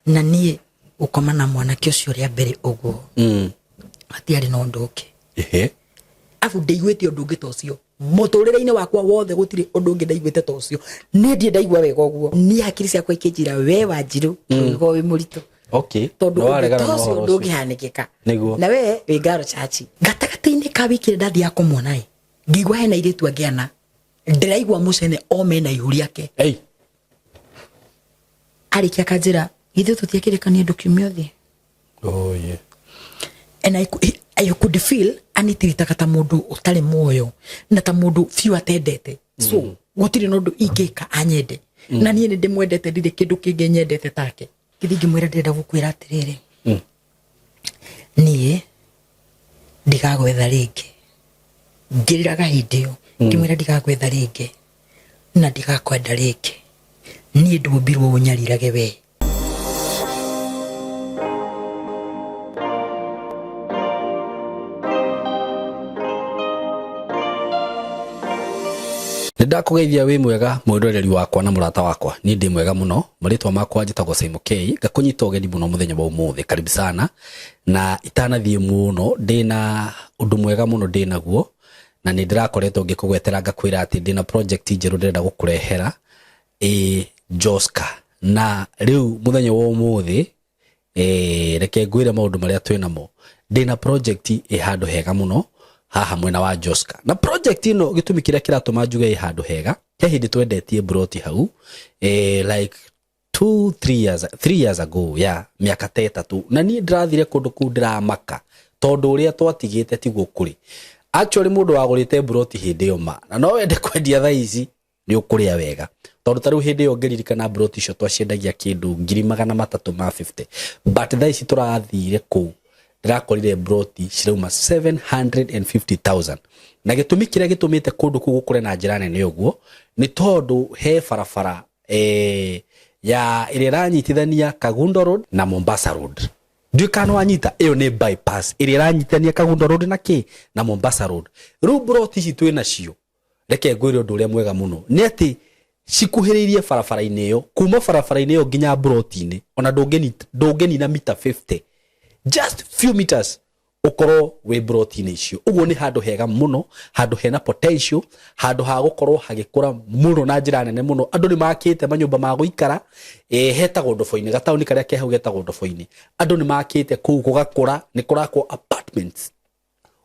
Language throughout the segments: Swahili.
na nie ukoma na mwanake ucio ria mbere uguo atiari no ndoke afu ndeiguite undu ungi tocio muturire-ini wakwa wothe gutire undu ungi ndeiguite tocio ni ndie ndaigua wega uguo ni hakiri ciakwa ikinjira we Wanjiru ugo wi murito tondu tocio undu ungi hanikika na we wi Ngaro Church gatagati-ini ka wikire ndathi ya kumwona ngigwa hena iritu angiana ndiraigua mucene ome na ihuri yake arikia kanjira ithu tutiakirikania ndu kiumia thi and I could feel anitiritaga ta mundu utari moyo na ta mundu fiu atendete so gutiri nondu ingika anyende na nie ndi mwendete ndire kindu kingi nyendete take kithingi mwira ndenda gukwira atiriri nie ndigagwetha ringi ngiriraga hindio ngimwira ndigagwetha ringi na ndigakwenda ringi nie ndumbirwo unyarirage we Ndakugeithia wi mwega mwendoreri wakwa na murata wakwa ni ndi mwega muno maritwa makwa njitagwo Simon K ngakunyita ugeni muno muthenya wa umuthi karibu sana na itanathie muno ndina undu mwega muno ndinaguo na ni ndirakoretwo ngikugwetera ngakwira ati ndina project njeru ndenda gukurehera Joska na riu muthenya wa umuthi reke ngwire maundu maria twinamo ndina project handu hega muno haha mwena wa Joska na project ino gitumi kiria kiratuma njuge handu hega he hindi twendetie broti hau like 3 years ago miaka 3 na ni ndirathire kundu ku ndiramaka tondu uria twatigite tiguo kuri actually mundu wagurite broti hindi yo ma na no wende kwendia tha ici ni ukuria wega tondu taru hindi yo ngiririkana broti icio twaciendagia kindu 350 but tha ici turathire ku ndirakorire broti cirauma 750,000 na gitumi kiria gitumite kundu ku gukure na njira nene uguo ni tondu he farafara ya iranyitithania Kagundo Road na Mombasa Road ndikano wanyita iyo ni bypass iranyitithania Kagundo Road na ki na Mombasa Road ru broti ici twina cio reke ngwire undu uria mwega muno ni ati cikuhiririe farafara-ini iyo kuma farafara-ini iyo nginya broti-ini ona ndungeni na mita 50 just few meters ukoro we broti-ini icio uguo ni handu hega muno handu hena potential handu ha gukorwo hagikura muno na njira nene muno andu ni makite manyumba ma guikara hetagwo Ndobo-ini gatauni karia ke hau getagwo Ndobo-ini andu ni makite kuu gugakura ni kurako apartments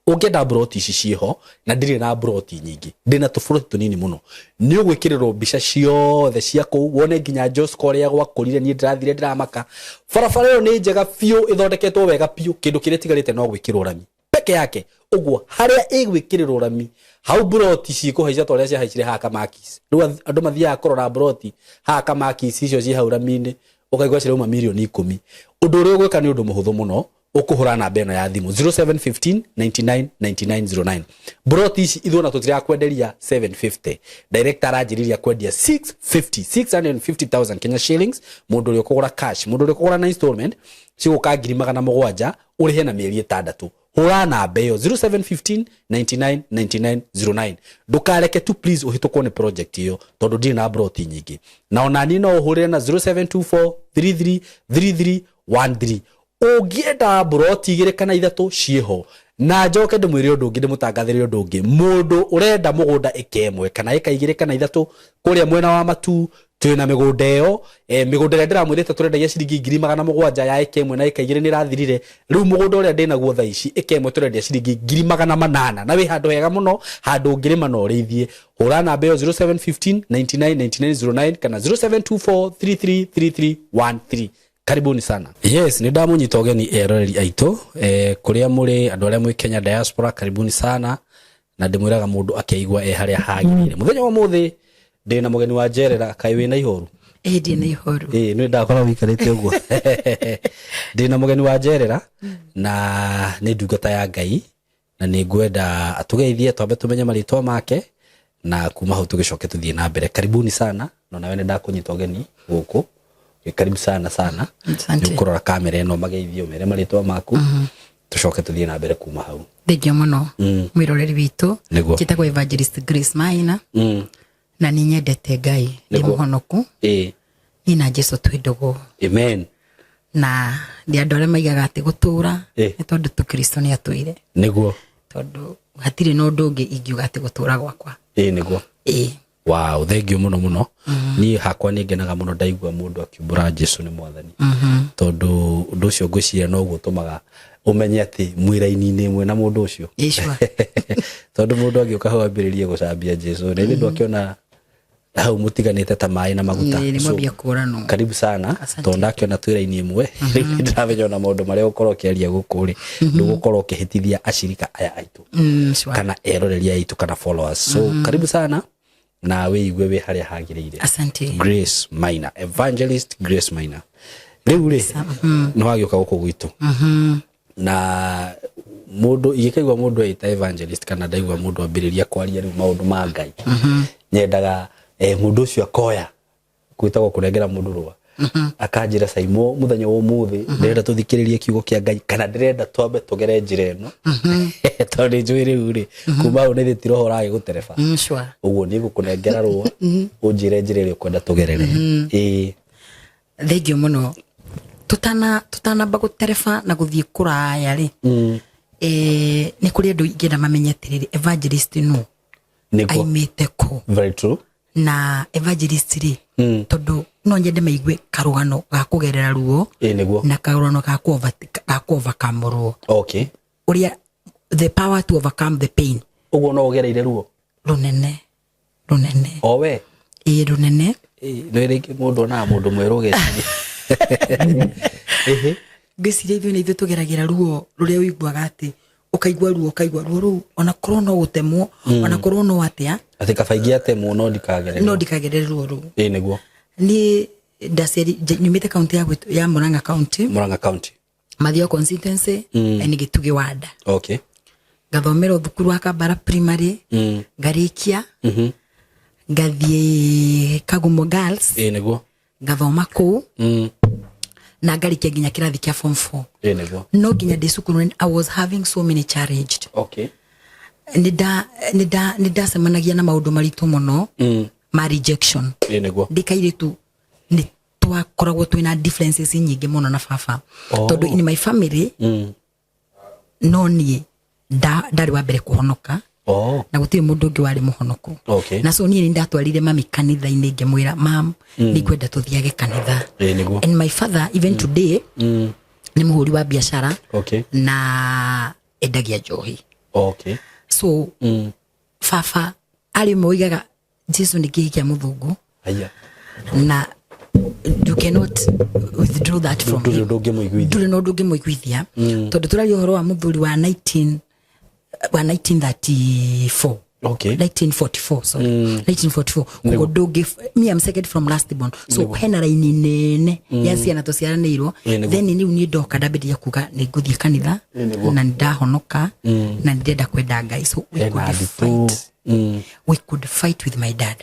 ungenda broti ici ciho na ndiri na broti nyingi ndina tufuroti tunini muno ni ugwikirirwo mbica ciothe cia kuu wone nginya Joska uria gwakurire ni ndirathire ndiramaka farafara yo ni njega fiu ithondeketwo wega piu kindu kiria tigarite no gwikirwo rami peke yake uguo haria igwikirirwo rami hau broti cikuhaica toria cia haicire haka makis riu andu mathia kurora broti haka makis icio ci hau rami-ini ukaigwa ciruma milioni 10 undu uria gwika ni undu muhuthu muno ukuhura na beno ya thimu 0715 99 9909 broti ici ithona tutira kwenderia 750 director ajiriria kwendia 650,000 Kenya shillings mundu uri kugura cash mundu uri kugura na installment ciguka 700,000 urihe na mieri 6 hura na beyo 0715 99 9909 ndukareke tu please uhitukwo ni project iyo tondu ndi na broti nyingi na ona ni no uhurire na 0724 33 33 13 ugienda broti igire kana ithatu cieho na njoke ndimwire undu ungi ndimutangathire undu ungi mundu urenda mugunda ikemwe kana ikaigire kana ithatu kuria mwena wa Matu twina migunda iyo migunda ria ndiramwirite turendagia ciringi 700,000 ya ikemwe na ikaigire ni rathirire riu mugunda uria ndinaguo tha ici ikemwe turendia ciringi 800,000 na wi handu hega muno handu ngirima no rithie hura namba iyo 0715 99 9909 kana 0724 33 33 13 karibuni sana. Yes, ni ndamunyita ugeni eroreri aitu kuria muri andu aria mwi Kenya diaspora karibuni sana na ndimwiraga mundu akeigwa haria hagirire muthenya wa muthi ndina mugeni wa Njerera kai wina ihoru ndina ihoru ni ndakora wikarite uguo ndina mugeni wa Njerera na ni ndungata ya Ngai na ni ngwenda atugeithie twambe tumenye maritwa make na kuma hau tugicoke tuthie na mbere karibuni sana no nawe ni ndakunyita ugeni guku karibu sana sana kurora kamera eno mageithio mere maritwa maku tucoke tuthie na mbere kuma hau thegio muno mwiroreri witu kitagwo Evangelist Grace Maina na ninyendete Ngai ni muhonoku ina Jesu twindogo amen na ndi andu aria maigaga ati gutura ni tondu tu Kristo ni atwire niguo tondu hatire no ndungi ingiuga ati gutura gwakwa niguo wow thank you muno ni hakwa ni ngenaga muno ndaigua mundu akiumbura Jesu ni mwathani tondu undu ucio ngwiciria no gutumaga umenye ati mwiraini-ini mwe na mundu ucio tondu mundu agioka hau ambiririe gucambia Jesu ni ndu akiona hau mutiganite ta mai na maguta karibu sana tondu akiona twiraini imwe ndamenya na maundu maria ukorwo kiaria gukuri ndugukorwo kihitithia ashirika aya aitu kana eroreria aitu kana followers so karibu sana na weigwe we haria hagiriire asante Grace Maina evangelist Grace Maina riu ri no agioka guku gwitu na mundu igikaigwa mundu aita evangelist kana ndaigwa mundu ambiriria kwaria riu maundu ma Ngai nyendaga mundu ucio akoya gwitagwo kunengera mundu rwa akanjira Saimo muthenya wa umuthi ndirenda tuthikiririe kiugo kia Ngai kana ndirenda twambe tugere njira eno tondu njui riu ri kuma unthi tiroho rage gutereba uguo ni gukunengera rwa unjire njira iri kwenda tugerere thank you muno tutana bagutereba na guthie kuraya ri ni kuri andu ingenda mamenye atiriri evangelist no aimite ko very true na evangelist ri tondu no nyende maigwe karugano ga kugerera ruo na karugano ga overcome ruo okay uria the power to overcome the pain uguo no ugereire ruo runene owe runene no iriki mundu na mundu mweru geciria ngeciria ithuĩ nĩ ithuĩ tũgeragira ruo rũrĩa ũiguaga atĩ ukaigua ruo ona korwo no gutemwo ona korwo no atia ati kabaingi atemwo no ndikagerere ruo ru niguo ni ndaceri nyumite county ya Murang'a county Mathio constituency ni Gitugi ward okay gathomera thukuru wa Kabara primary ngarikia ngathie Kagumo girls niguo gathoma ku na ngarikia nginya kirathi kia form 4 niguo no nginya ndicukuru I was having so many challenged okay nida semanagia na maundu maritu muno ma rejection niguo ndikairitu ni twakoragwo twina differences nyingi muno na baba tondu in my family no ni ndari wa mbere kuhonoka na gutire mundu ungi wari muhonoku na so ni ndatwarire mami kanitha-ini ngimwira mam ni kwenda tuthiage kanitha and my father even today ni muhuri wa biashara na endagia njohi so baba ari moigaga Jesu ni kihikia muthungu na you cannot withdraw that from him ndure no ndungi muiguithia tondu turari uhoro wa muthuri wa 1934 1944 sorry 1944 kugo ndungi me am second from last born so hena raini nene ya ciana tuciaranirwo then ni ni ndoka ndabiria kuga ni nguthie kanitha na ndahonoka na ndenda kwenda Ngai so we could fight with my dad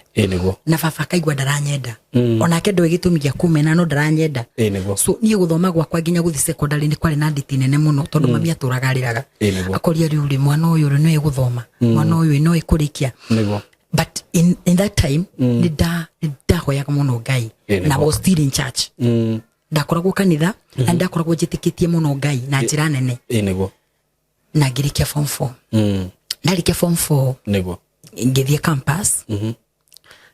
na baba kaigwa ndaranyenda onake ndo gitumigia kumena no ndaranyenda so nie guthoma gwakwa nginya guthi secondary ni kwari na nditi nene muno tondu mami aturagariraga akoria riuri mwana uyu no eguthoma mwana uyu no ekurikia but in that time ndahoyaga muno Ngai na was still in church ndakoragwo kanitha na ndakoragwo njitikitie muno Ngai na njira nene na ngirikia form 4 ndarikia form 4 ngithie campus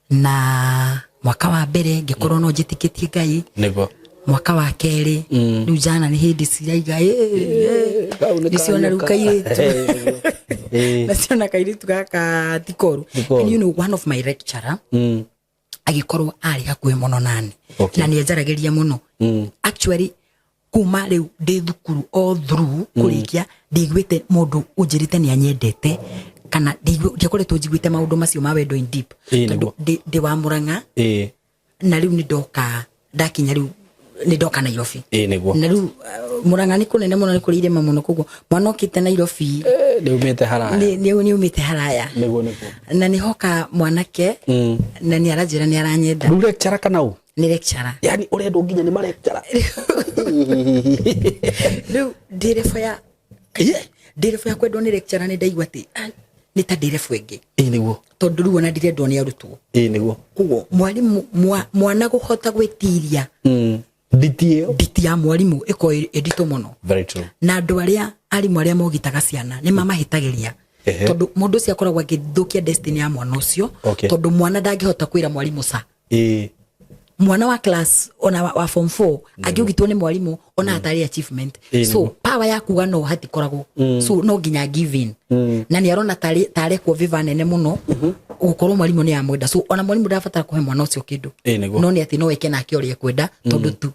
na mwaka wa mbere ngikorwo no njitikitie Ngai mwaka wa keri riu jana ni hindi ciraiga niciona riu kairitu naciona kairitu gaka tikoru and you know one of my lecturer agikorwo ari hakuhe muno nani na ni njarageria muno actually kuma riu ndi thukuru all through kurikia ndigwite mundu unjirite ni anyendete kana ndikoretwo njiguite maundu macio ma wendo in deep tondu ndi wa Murang'a na riu ni ndoka ndakinya riu ni ndoka Nairobi na riu Murang'a ni kunene muno ni kuri irema muno koguo mwana okite Nairobi ni umite haraya ni umite haraya na ni hoka mwanake na ni aranjira ni aranyenda riu lecturer kana u ni lecturer yani urendo nginya ni ma lecturer riu ndirefo ya kwendwo ni lecturer ni ndaigua ati ni ta ndirefo ingi niguo tondu riu ona ndirendwo ni arutwo niguo koguo mwalimu mwana guhota gwitiria Nditi ya mwalimu iko edito muno. Very true. Na andu aria arimu aria mogitaga ciana ni mamahitagiria. Tondu mundu cia koragwa githukia destiny ya mwana ucio tondu mwana ndangihota kwira mwalimu sa. Mwana wa class ona wa form 4 agiugitwo ni mwalimu ona atari achievement. So power ya kuga no hati koragwo. So no ginya give in. Na ni arona tare kwa viva nene muno. Gukorwo mwalimu ni amwenda. So ona mwalimu ndafatara kuhe mwana ucio kindu. No ni ati no weke na akioria kwenda tondu tu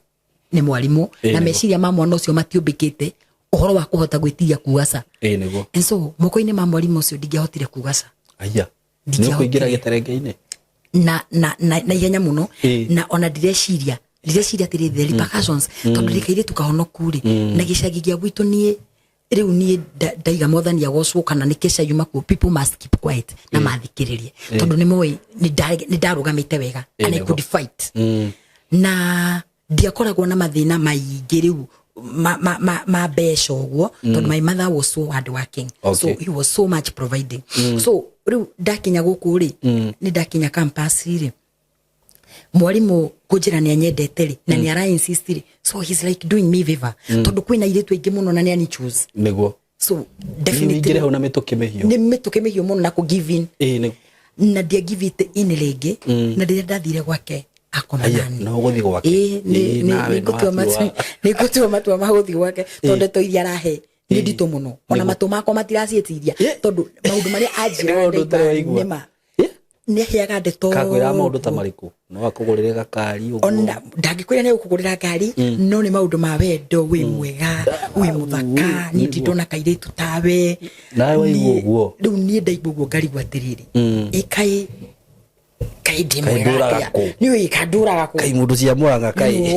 ni mwalimu na meciria ma mwana ucio matiumbikite uhoro wa kuhota gwitiria kugaca. And so moko-ini ma mwalimu ucio ndingehotire kugaca. Aya. Ni kuingira giterenge-ini. Na ihenya muno na ona direciria atiri the repercussions tondu rikaire tukahonoku ri na gicagi gia gwitu nie riu nie ndaiga mothani ya gocwo kana ni kesha yuma ku people must keep quiet na mathikiririe tondu ni moi ni ndarugamite wega and I could fight na ndiakoragwo na mathina maingi riu ma besho guo tondu my mother was so hard working so he was so much providing so riu ndakinya guku ri ni ndakinya campus ri mwalimu kujira ni anyendete ri na ni ara insist ri so he's like doing me favor tondu kwina iretu ingi muno na ni ani choose niguo so definitely ngire ho na mituke mehio ni mituke mehio muno na ku give in na dia give it in lege na dia ndathire gwake akomanani no guthi gwake ni gutua matua maguthi gwake tondu to iria rahe ni ndito muno ona matu mako matiracietiria tondu maundu maria ajira ndema ni hiaga ndeto kakwira maundu ta mariku no akugurire gakari uguo ona ndangikwira ni ukugurira gari no ni maundu ma wendo wi mwega wi muthaka ni ndona kairitu tawe nawe iguo riu ni ndaiguo ngari gwatiriri ikai kaidi mwega ni wi kadura gako kai mundu cia Murang'a kai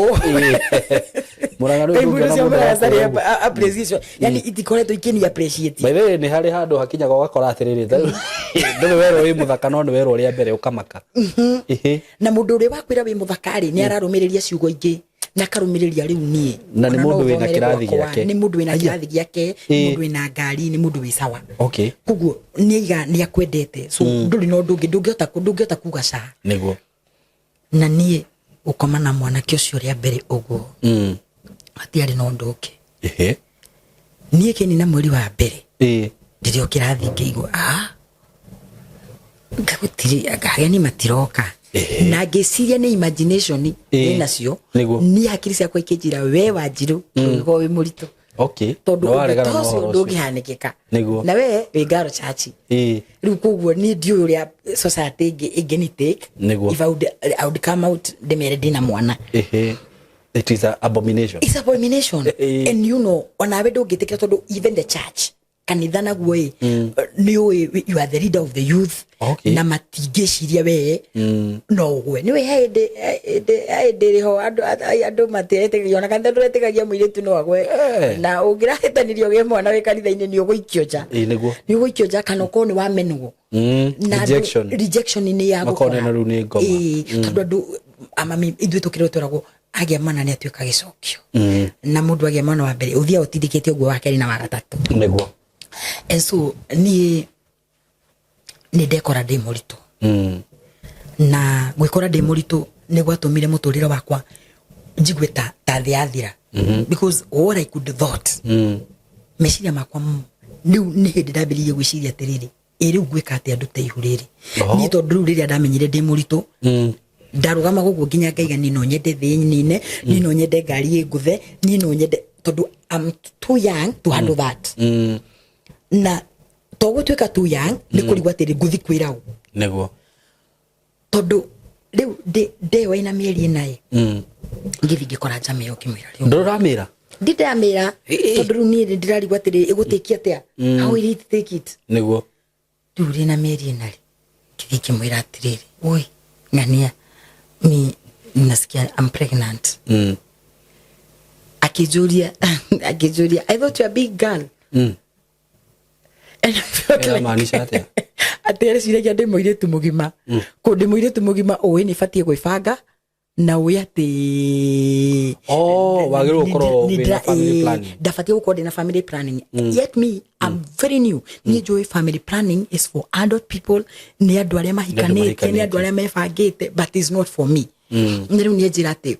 Murang'a ri mundu cia Murang'a sari appreciation yani itikoretwo ikini appreciate by the way ni hari handu hakinya gwakora atiriri ndwe wero wi muthaka no ni wero uria mbere ukamaka na mundu uri wakwira wi muthakari ni ararumiriria ciugo ingi na karumiriria riu nie na ni mundu wina kirathi giake ni mundu wina kirathi giake mundu wina ngari ni mundu wi sawa kuguo ni akwendete so nduri no ndungihota kugaca niguo na nie ukoma na mwana kiocio ria mbere uguo atiari no nduke nie kini na mweri wa mbere ndirio kirathi ngiigua ngagutiri agani matiroka na ngeciria ni imagination ni nacio ni hakiri ciakwa ikinjira we Wanjiru go wi murito tondu tocio ndungihanikika na we wi Ngaro Church riu koguo ni ndiu uria society ingi ni take if I would come out ndemere ndina mwana it is an abomination and you know ona we ndungitikira tondu even the church kanitha naguo ni you are the leader of the youth na matingiciria we no gwe ni we hede ho andu matirete ona kanitha nduretigagia muiritu no agwe na ungirahitanirio ge mwana we kanitha-ini ni uguikio nja ni uguikio nja kana ko ni wamenwo na rejection ni ya gukora na ru ni ngoma tondu andu amami ithuĩ tukirwo tweragwo agia mana ni atuika gicokio na mundu agia mana wa mbere uthia utindikite uguo wa keri na wa gatatu niguo and so ni ndekora ndi muritu na gwikora ndi muritu ni gwatumire muturire wakwa njigwe ta thi athira because what I could thought meciria makwa ni hindi ndambiririe gwiciria atiriri iri gwika ati andu te ihuriri ni tondu riria ndamenyire ndi muritu ndarugama gugu nginya ngaiga ni no nyende thi nine ni no nyende ngari nguthe ni no nyende tondu I'm too young to handle that na togo tweka too young ni kurigwa tiri nguthi kwirao niguo tondu riu de waina mieri nai ngithi ngikora njamio kimwira riu nduramira ndidamira tondu riu ni ndirarigwa tiri igutikia atia how will it take it niguo riu na mieri nai ngithi kimwira atiriri oi ngania mi nasikia I'm pregnant akijuria I thought you a big girl and I felt like maanisha atia atere ciria ndi muiritu mugima ko ndi muiritu mugima owe ni fatie gwibanga na uya ati wagirwo ukorwo wina family planning ndafatie gukorwo na family planning yet me I'm very new ni joy family planning is for adult people ni andu aria mahikanite ni andu aria mebangite but it's not for me ndiru ni njira ati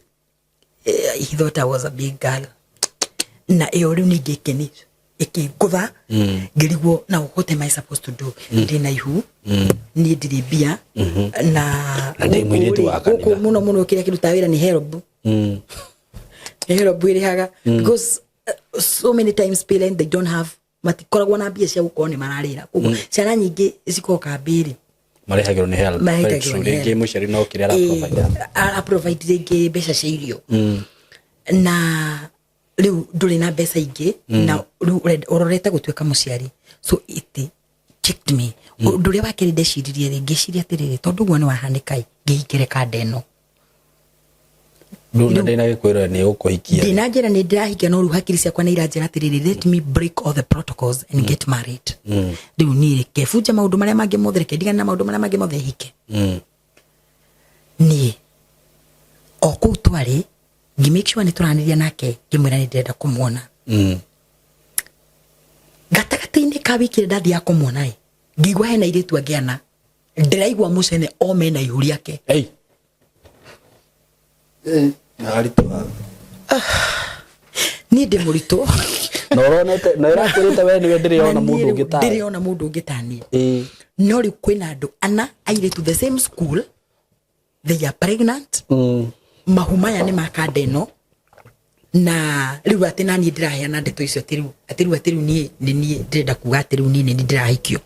he thought I was a big girl. Na riu ningikeni ikingutha ngirigwo na what am I supposed to do ndina ihu ni ndiri bia na mwiritu wa kanitha muno kiria kiruta wira ni help iri haga because so many times parents they don't have matikoragwo na bia cia gukorwo ni mararira koguo ciana nyingi cikoka mbiri marehagirwo ni help ringi muciari no kiria ara provide ringi mbeca cia irio na riu nduri na mbeca ingi na riu urorete gutweka muciari so it kicked me nduria wakiri ndeciririe ringi ciria tiriri tondu guo ni wahanikai ngihikire kandeno Nuna ndina gikwira ni ukuhikia ndina njira ni ndirahikia no ru hakiri ciakwa ni iranjira tiriri let me break all the protocols and get married riu ni reke bunja maundu maria mangi mothe reke ndigana na maundu maria mangi mothe hike ni o kuu twari ngi make sure ni turaniria nake ngimwira ni ndenda kumuona gatagati-ini ka wiki ndathi ya kumuona ngigwa hena iritu angiana ndiraigwa mucene ome na ihuri yake na arito ni ndi murito no ronete no irakurite we ni ndiriona mundu ungitani ndiriona mundu ungitani no ri kwina andu ana aire to the same school they are pregnant mahumaya ni makandeno na riu ati nani ndiraheana ndeto icio atiru ni ndirenda kuga atiru ni ndirahikio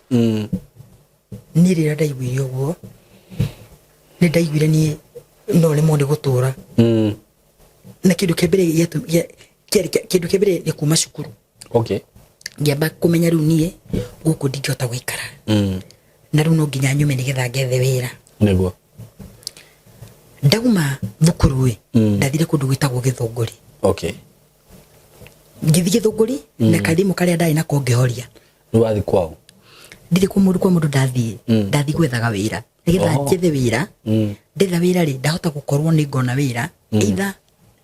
ni rira ndaiguire uguo ni ndaiguire ni no le monde gutura na kindu kebere yetu kindu kebere ni kuma cukuru okay ngiamba kumenya riu nie guku ndingihota guikara na riu no nginya nyume nigetha ngethe wira niguo ndauma thukuru ndathire kundu gwitagwo Githunguri okay ngithi Githunguri na karimu karia ndari nako ngihoria ni wathi kwao ndiri kwa mundu ndathi gwethaga wira nigetha njethe wira ndetha wira ri ndahota gukorwo ni ngona wira either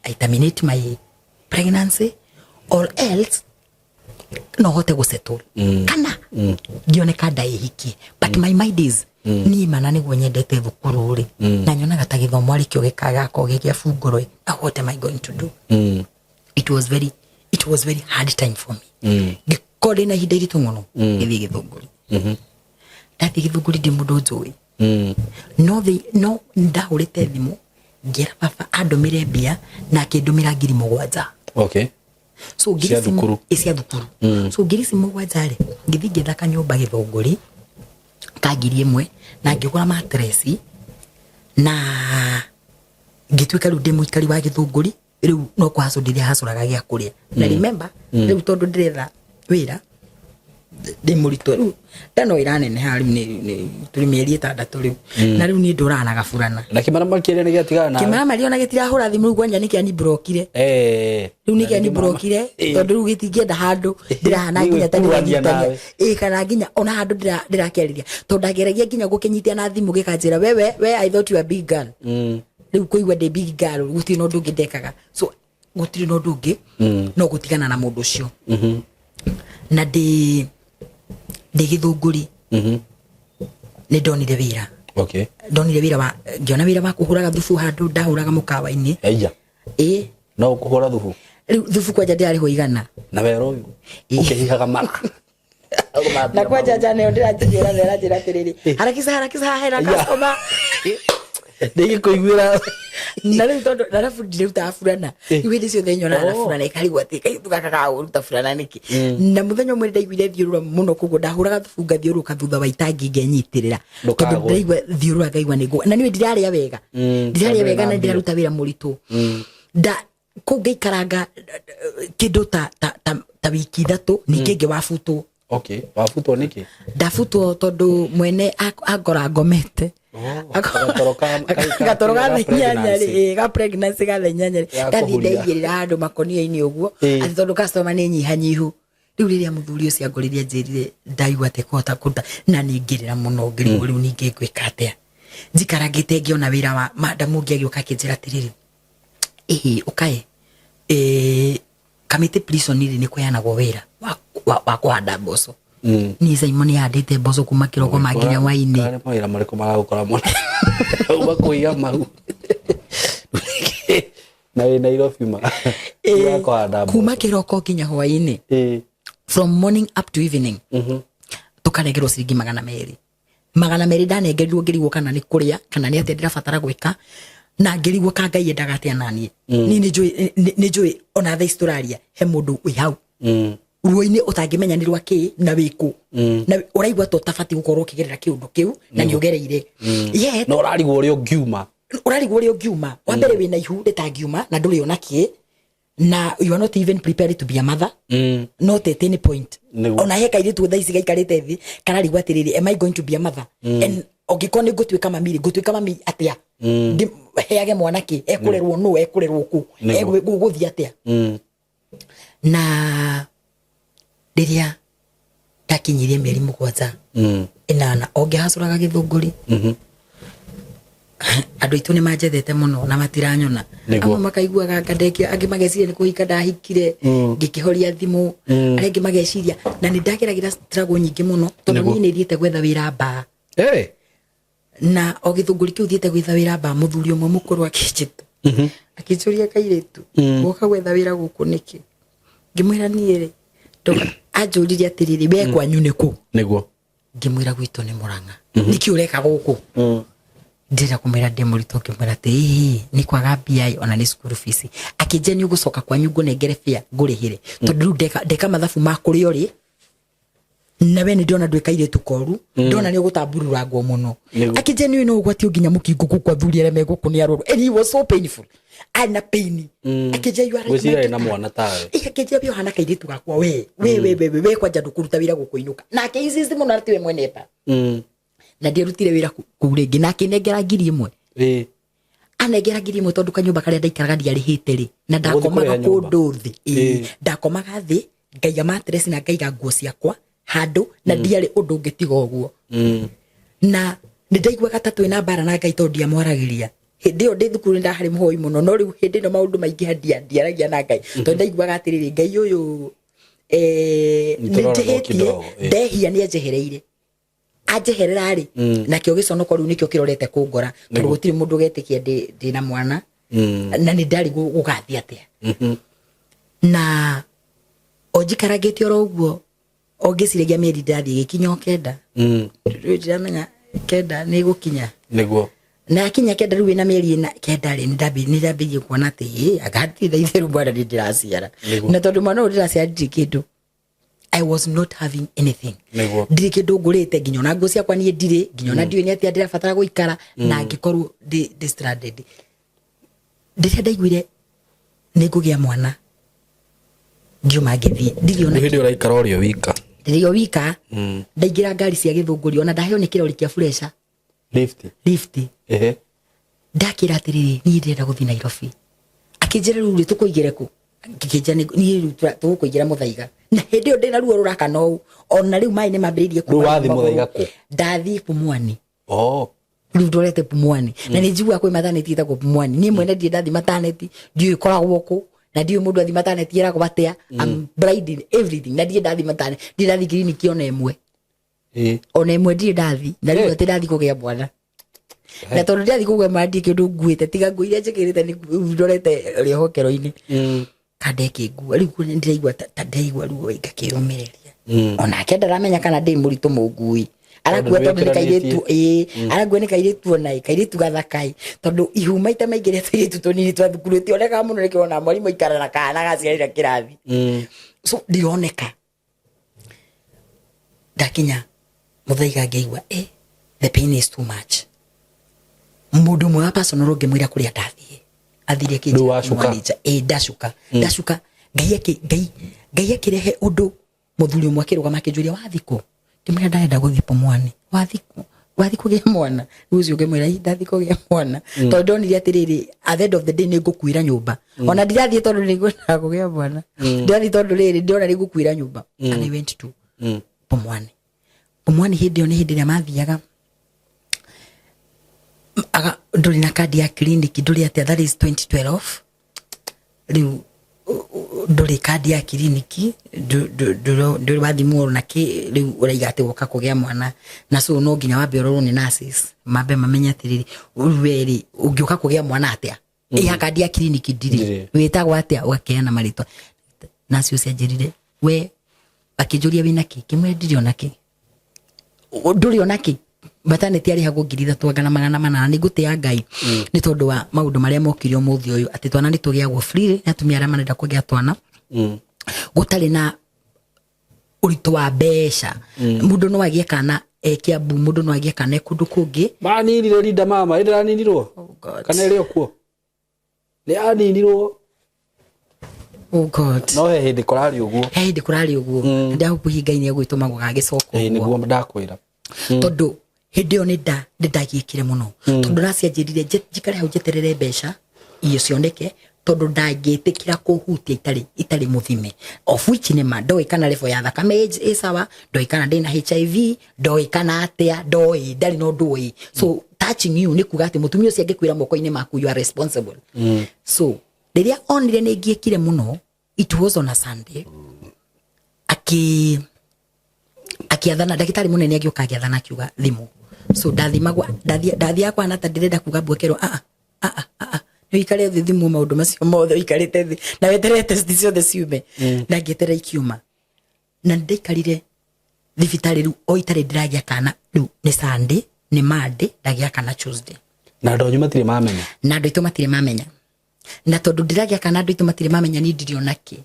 I terminate my pregnancy or else no hote gusettle kana ngioneka ndaihikie but my mind is ni mana ni nyendete thukuru ri na nyonaga ta githomo ari kio gikaga ko gigia fungurwe what am I going to do it was very hard time for me ngikore na hinda iritu muno githi Githunguri ndathi Githunguri ndi mundu njui no ndahurite thimu ngira baba andumire mbia na akindumira 7,000 okay so ngiri simu cia thukuru so ngiri simu gwajari ngithi ngithaka nyumba Githunguri ka 1,000 na ngigura mattress na ngitwika ru ndimwikari wa Githunguri riu no kuhacundithia hacuraga gia kuria na remember riu tondu ndiretha wira ndi murito riu ndano iranene hari ni turi mieri 6 riu na riu ni ndurana gafurana na kimara makire ni giatigana nawe kimara mari ona gitirahura thimu riu gwanja niki ani blokire riu niki ani blokire tondu riu gitingienda handu ndirahana nginya tani wanyitania kana nginya ona handu ndirakiarithia tondu ndageragia nginya gukinyitia na thimu gikanjira we I thought you were big girl riu kuigwa ndi big girl gutiri no ndungi ndekaga so gutiri no ndungi no gutigana na mundu ucio na ndi Githunguri ni ndonire wira okay ndonire wira wa ngiona wira wa kuhuraga thubu handu ndahuraga mukawa-ini eja no kuhura thubu riu thubu kwanja ndari ho igana na wero uyu ukihihaga mara na kwanja jana ndira tiriri harakisa hera customer ndigi kuiguira na riu tondu narafu ndiruta furana iwindi cio thenyona na furana ikarigwo ati kaituka kaka uruta furana niki na muthenya umwe ndaiguire thiurura muno kugo ndahuraga thubu ngathiuruka thutha wa itangi ngenyitirira tondu ndaigua thiurura ngaigua ningo na niwe ndiraria wega na ndiraruta wira muritu nda kungeikaranga kindu ta wiki 3 ningi wafutwo okay wafutwo niki ndafutwo tondu mwene agora ngomete gatoroka nyanya ri ga pregnancy ga nyanya ri gathi ndaigirira handu makonia-ini uguo ati tondu customer ni nyihanyihu riu riria muthuri ucio angoririe njirire ndaigua te kota kuta na ningirira muno ngiri riu ningi ngwika atia njikarangite ngiona wira wa madamu ngiagioka kinjira tiriri ukae kamite prison ni kuyanagwo wira wa kuhanda mboco ni Simon yandite mboco kuma kiroko maginya waini kare mawira mariko maragukora mona uba kuiga mau na Nairobi ma kuma kiroko kinya hwaini from morning up to evening tukanegerwo ciringi 200 ndanengerirwo ngirigwo kana ni kuria kana ni atia ndirabatara gwika na ngirigwo ka Ngai endaga atia nani ni njui ona the Australia he mundu wi hau ruo-ini utangimenya ni rwaki na wiku na uraigwa to tabati gukorwo ukigerera kiundu kiu na ni ugereire no urarigwo uri ungiuma wa mbere wina ihu ritangiuma na nduri ona ki na you are not even prepared to be a mother not at any point ona he kairitu thaa ici gaikarite thi kana rigwa atiriri am I going to be a mother and ogikone gutwika mami atia heage mwanake ekurerwo no ekurerwo ku guguthi atia na riria ndakinyirie mieri 7 inana ongihacuraga githunguri andu itu ni manjethete muno na matiranyona amwe makaiguaga ngadekia angi mageciria ni kuhika ndahikire ngikihoria thimu arengi mageciria na ni ndageragira struggle nyingi muno tondu ni thiete gwetha wira ba na ogithunguri kiu thiete gwetha wira ba muthuri umwe mukuru akijitu akijuria kairitu goka gwetha wira guku niki ngimwira niere toka ajuriria atiriri be kwanyu niku niguo ngimwira gwitu ni Murang'a niki ureka guku ndira kumira ndemurito kimwira ti ni kwaga mbia ona ni school fees akije ni ugucoka kwanyu ngunengere fare ngurihire tondu ndeka mathabu makuri ori nawe ni ndona ndwikaire tukoru ndona ni ugutamburura ngo muno akije ni no ugwati uginya mukingu kwa thuri ere meguku ni aruru and he was so painful ana pain akije you are right na mwana tawe akije bio hana kairitu gakwa we kwanja ndukuruta wira gukuinuka nake izi muno artiwe mwenepa na ndirutire wira kurengi na kinengera 1,000 anengera 1,000 tondu kanyumba karia ndaikaraga ndiarihite ri na ndakomaga kundu thi ndakomaga thi ngaiga mattress na ngaiga nguo ciakwa handu na ndiari undu ngitiga uguo na nindaigua tatu ina bara na Ngai tondu ndiamwaragiria hindi yo ndi thukuru ndahari muhoi muno no riu hindi no maundu maingi ndiaragia na Ngai tondu ndaigua atiriri Ngai uyu nindihitie ndehia ni anjehereire ajeherera ri na kio giconoko riu nikio kirorete kungora tondu gutiri mundu getikia ndi na mwana na ni ndari gugathia atia na ojikaragete oro uguo ogiciragia meri ndathi gikinyo kenda riu ndiramenya kenda ni gukinya niguo na akinya kenda riu na meri na kenda ri ni ndambirie kuona ati agati thaithiru bwana ndiraciara na tondu mwana ndiraciara ndikindu I was not having anything. Ndiri kindu ngurite nginya na nguo ciakwa nie ndiri nginya na ndiwe ni atia ndirabatara guikara na ngikorwo ndi stranded. Ndiri ndaiguire ni ngugia mwana ngiuma ngithi ndiriona hindi uraikara orio wika ndirio wika ndaingira ngari cia githunguri ona ndaheo ni kirori kia fresha lift ndakira atiriri ni ndirenda guthi Nairobi akinjira riu tukuigire ku ngikija ni tukuigira muthaiga na hindi yo ndina ruo ruraka no ona riu mai ni mambiririe ku wathi muthaiga ku ndathi Pumwani riu ndorete Pumwani na ni njigua kwi mathaneti ta ku Pumwani ni mwene ndi ndathi mathaneti ndi koragwo ku na ndi mundu athi mathaneti era kubatea I'm blinding everything na ndi ndathi mathaneti ndi ndathi clinic ona imwe ona imwe ndi ndathi na riu ati ndathi kugia mwana na tondu ndathi kugia mwana ndi kindu nguite tiga nguire njikirite ni ndorete rihokero-ini kadeke ngu riu ndiraigua ndaigua ruo ngakiyumireria ona kenda ramenya kana ndi muritu mungui aragua tondu ni kairitu aragua ni kairitu ona kairitu gathakai tondu ihumaite maigire kairitu tonini twa thukuru tioneka muno nikiona mwarimu ikara na kana gaciarira kirathi so ndioneka ndakinya muthaiga ngeigua the pain is too much mundu mwa personal ngimwira kuria ndathie athire kinja ndacuka ngai akirehe undu muthuri umwe akirugama akinjuria wathiku ndimwira ndarenda guthi Pumwani wathiku kugia mwana ucio ngimwira ndathi kugia mwana tondu ndonire atiriri at the end of the day ni ngukuira nyumba ona ndirathie tondu ni ngwenda kugia mwana ndirathie tondu riri ndiona ni ngukuira nyumba and I went to Pumwani hindi yo ni hindi ria mathiaga nduri na kadi ya clinic nduri atia that is 2012 riu nduri kadi ya clinic nduri wathimwo na ki riu uraiga ati woka kugia mwana na so no nginya wambe ororo ni nurses mambe mamenya atiriri weri ungiuka kugia mwana atia kandi ya clinic ndiri witagwo atia ugakeana maritwa nacio cianjirire we akijuria wina ki kimwe ndiri onaki nduri onaki maternity ari hago ngiri twangana magana manana ni gutia Ngai ni tondu wa maundu maria mokirio muthi uyu ati twana ni tugiagwo free na tumia ara manenda kugia twana gutari na uritu wa besha mundu no agie kana Kiambu mundu no agie kana kundu kungi baninire rinda mama ira ninirwo kana iri okuo ni aninirwo God no he hindi kurari uguo ndahupu Ngai ni agwituma gugagicoka niguo ndakwira tondu hindi yo ni ndagiikire muno tondu nacianjirire njikare hau njeterere besha iyo cioneke tondu ndagitikira kuhutia itari muthime of which ni ndoi kana level ya thakame age sawa ndoi kana ndina HIV ndoi kana atia ndoi ndari no ndoi so touching you ni kuga ati mutumia ucio angikwira moko-ini maku you are responsible so riria onire ni ngiekire muno it was on a Sunday akiathana ndagitari munene agioka agiathana akiuga thimu so ndathimagwa ndathia kwa na ta ndirenda kuga mbwekerwo no ikare thimu maundu macio mothe ikarite thi na weterere test ciothe ciume na ngieterera ikiuma na ndaikarire thibitari ru o itare ndiragia kana ru ni Sunday ni Monday ndagia kana Tuesday na ndonyu matire mamenya na ndoito matire mamenya na tondu ndiragia kana ndoito matire mamenya ni ndirio naki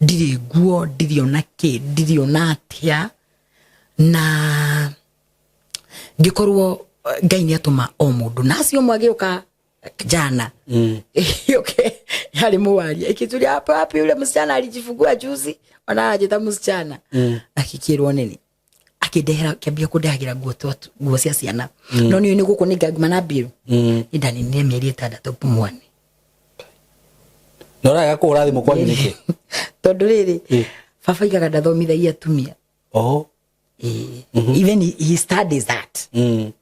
ndiri guo ndirio naki ndirio natia na ngikorwo Ngai ni atuma o mundu nacio mwagiuka jana okay hali muwaria ikitulia hapa yule msichana alijifungua juzi wanajita msichana akikirwo nini akidehera kiambia kudagira guo cia ciana no ni guko ni gagma na bill indani ni mieri 6 kumwani no raga ko rathi mukwanyu niki tondu riri baba igaga ndathomithagia atumia even he studies that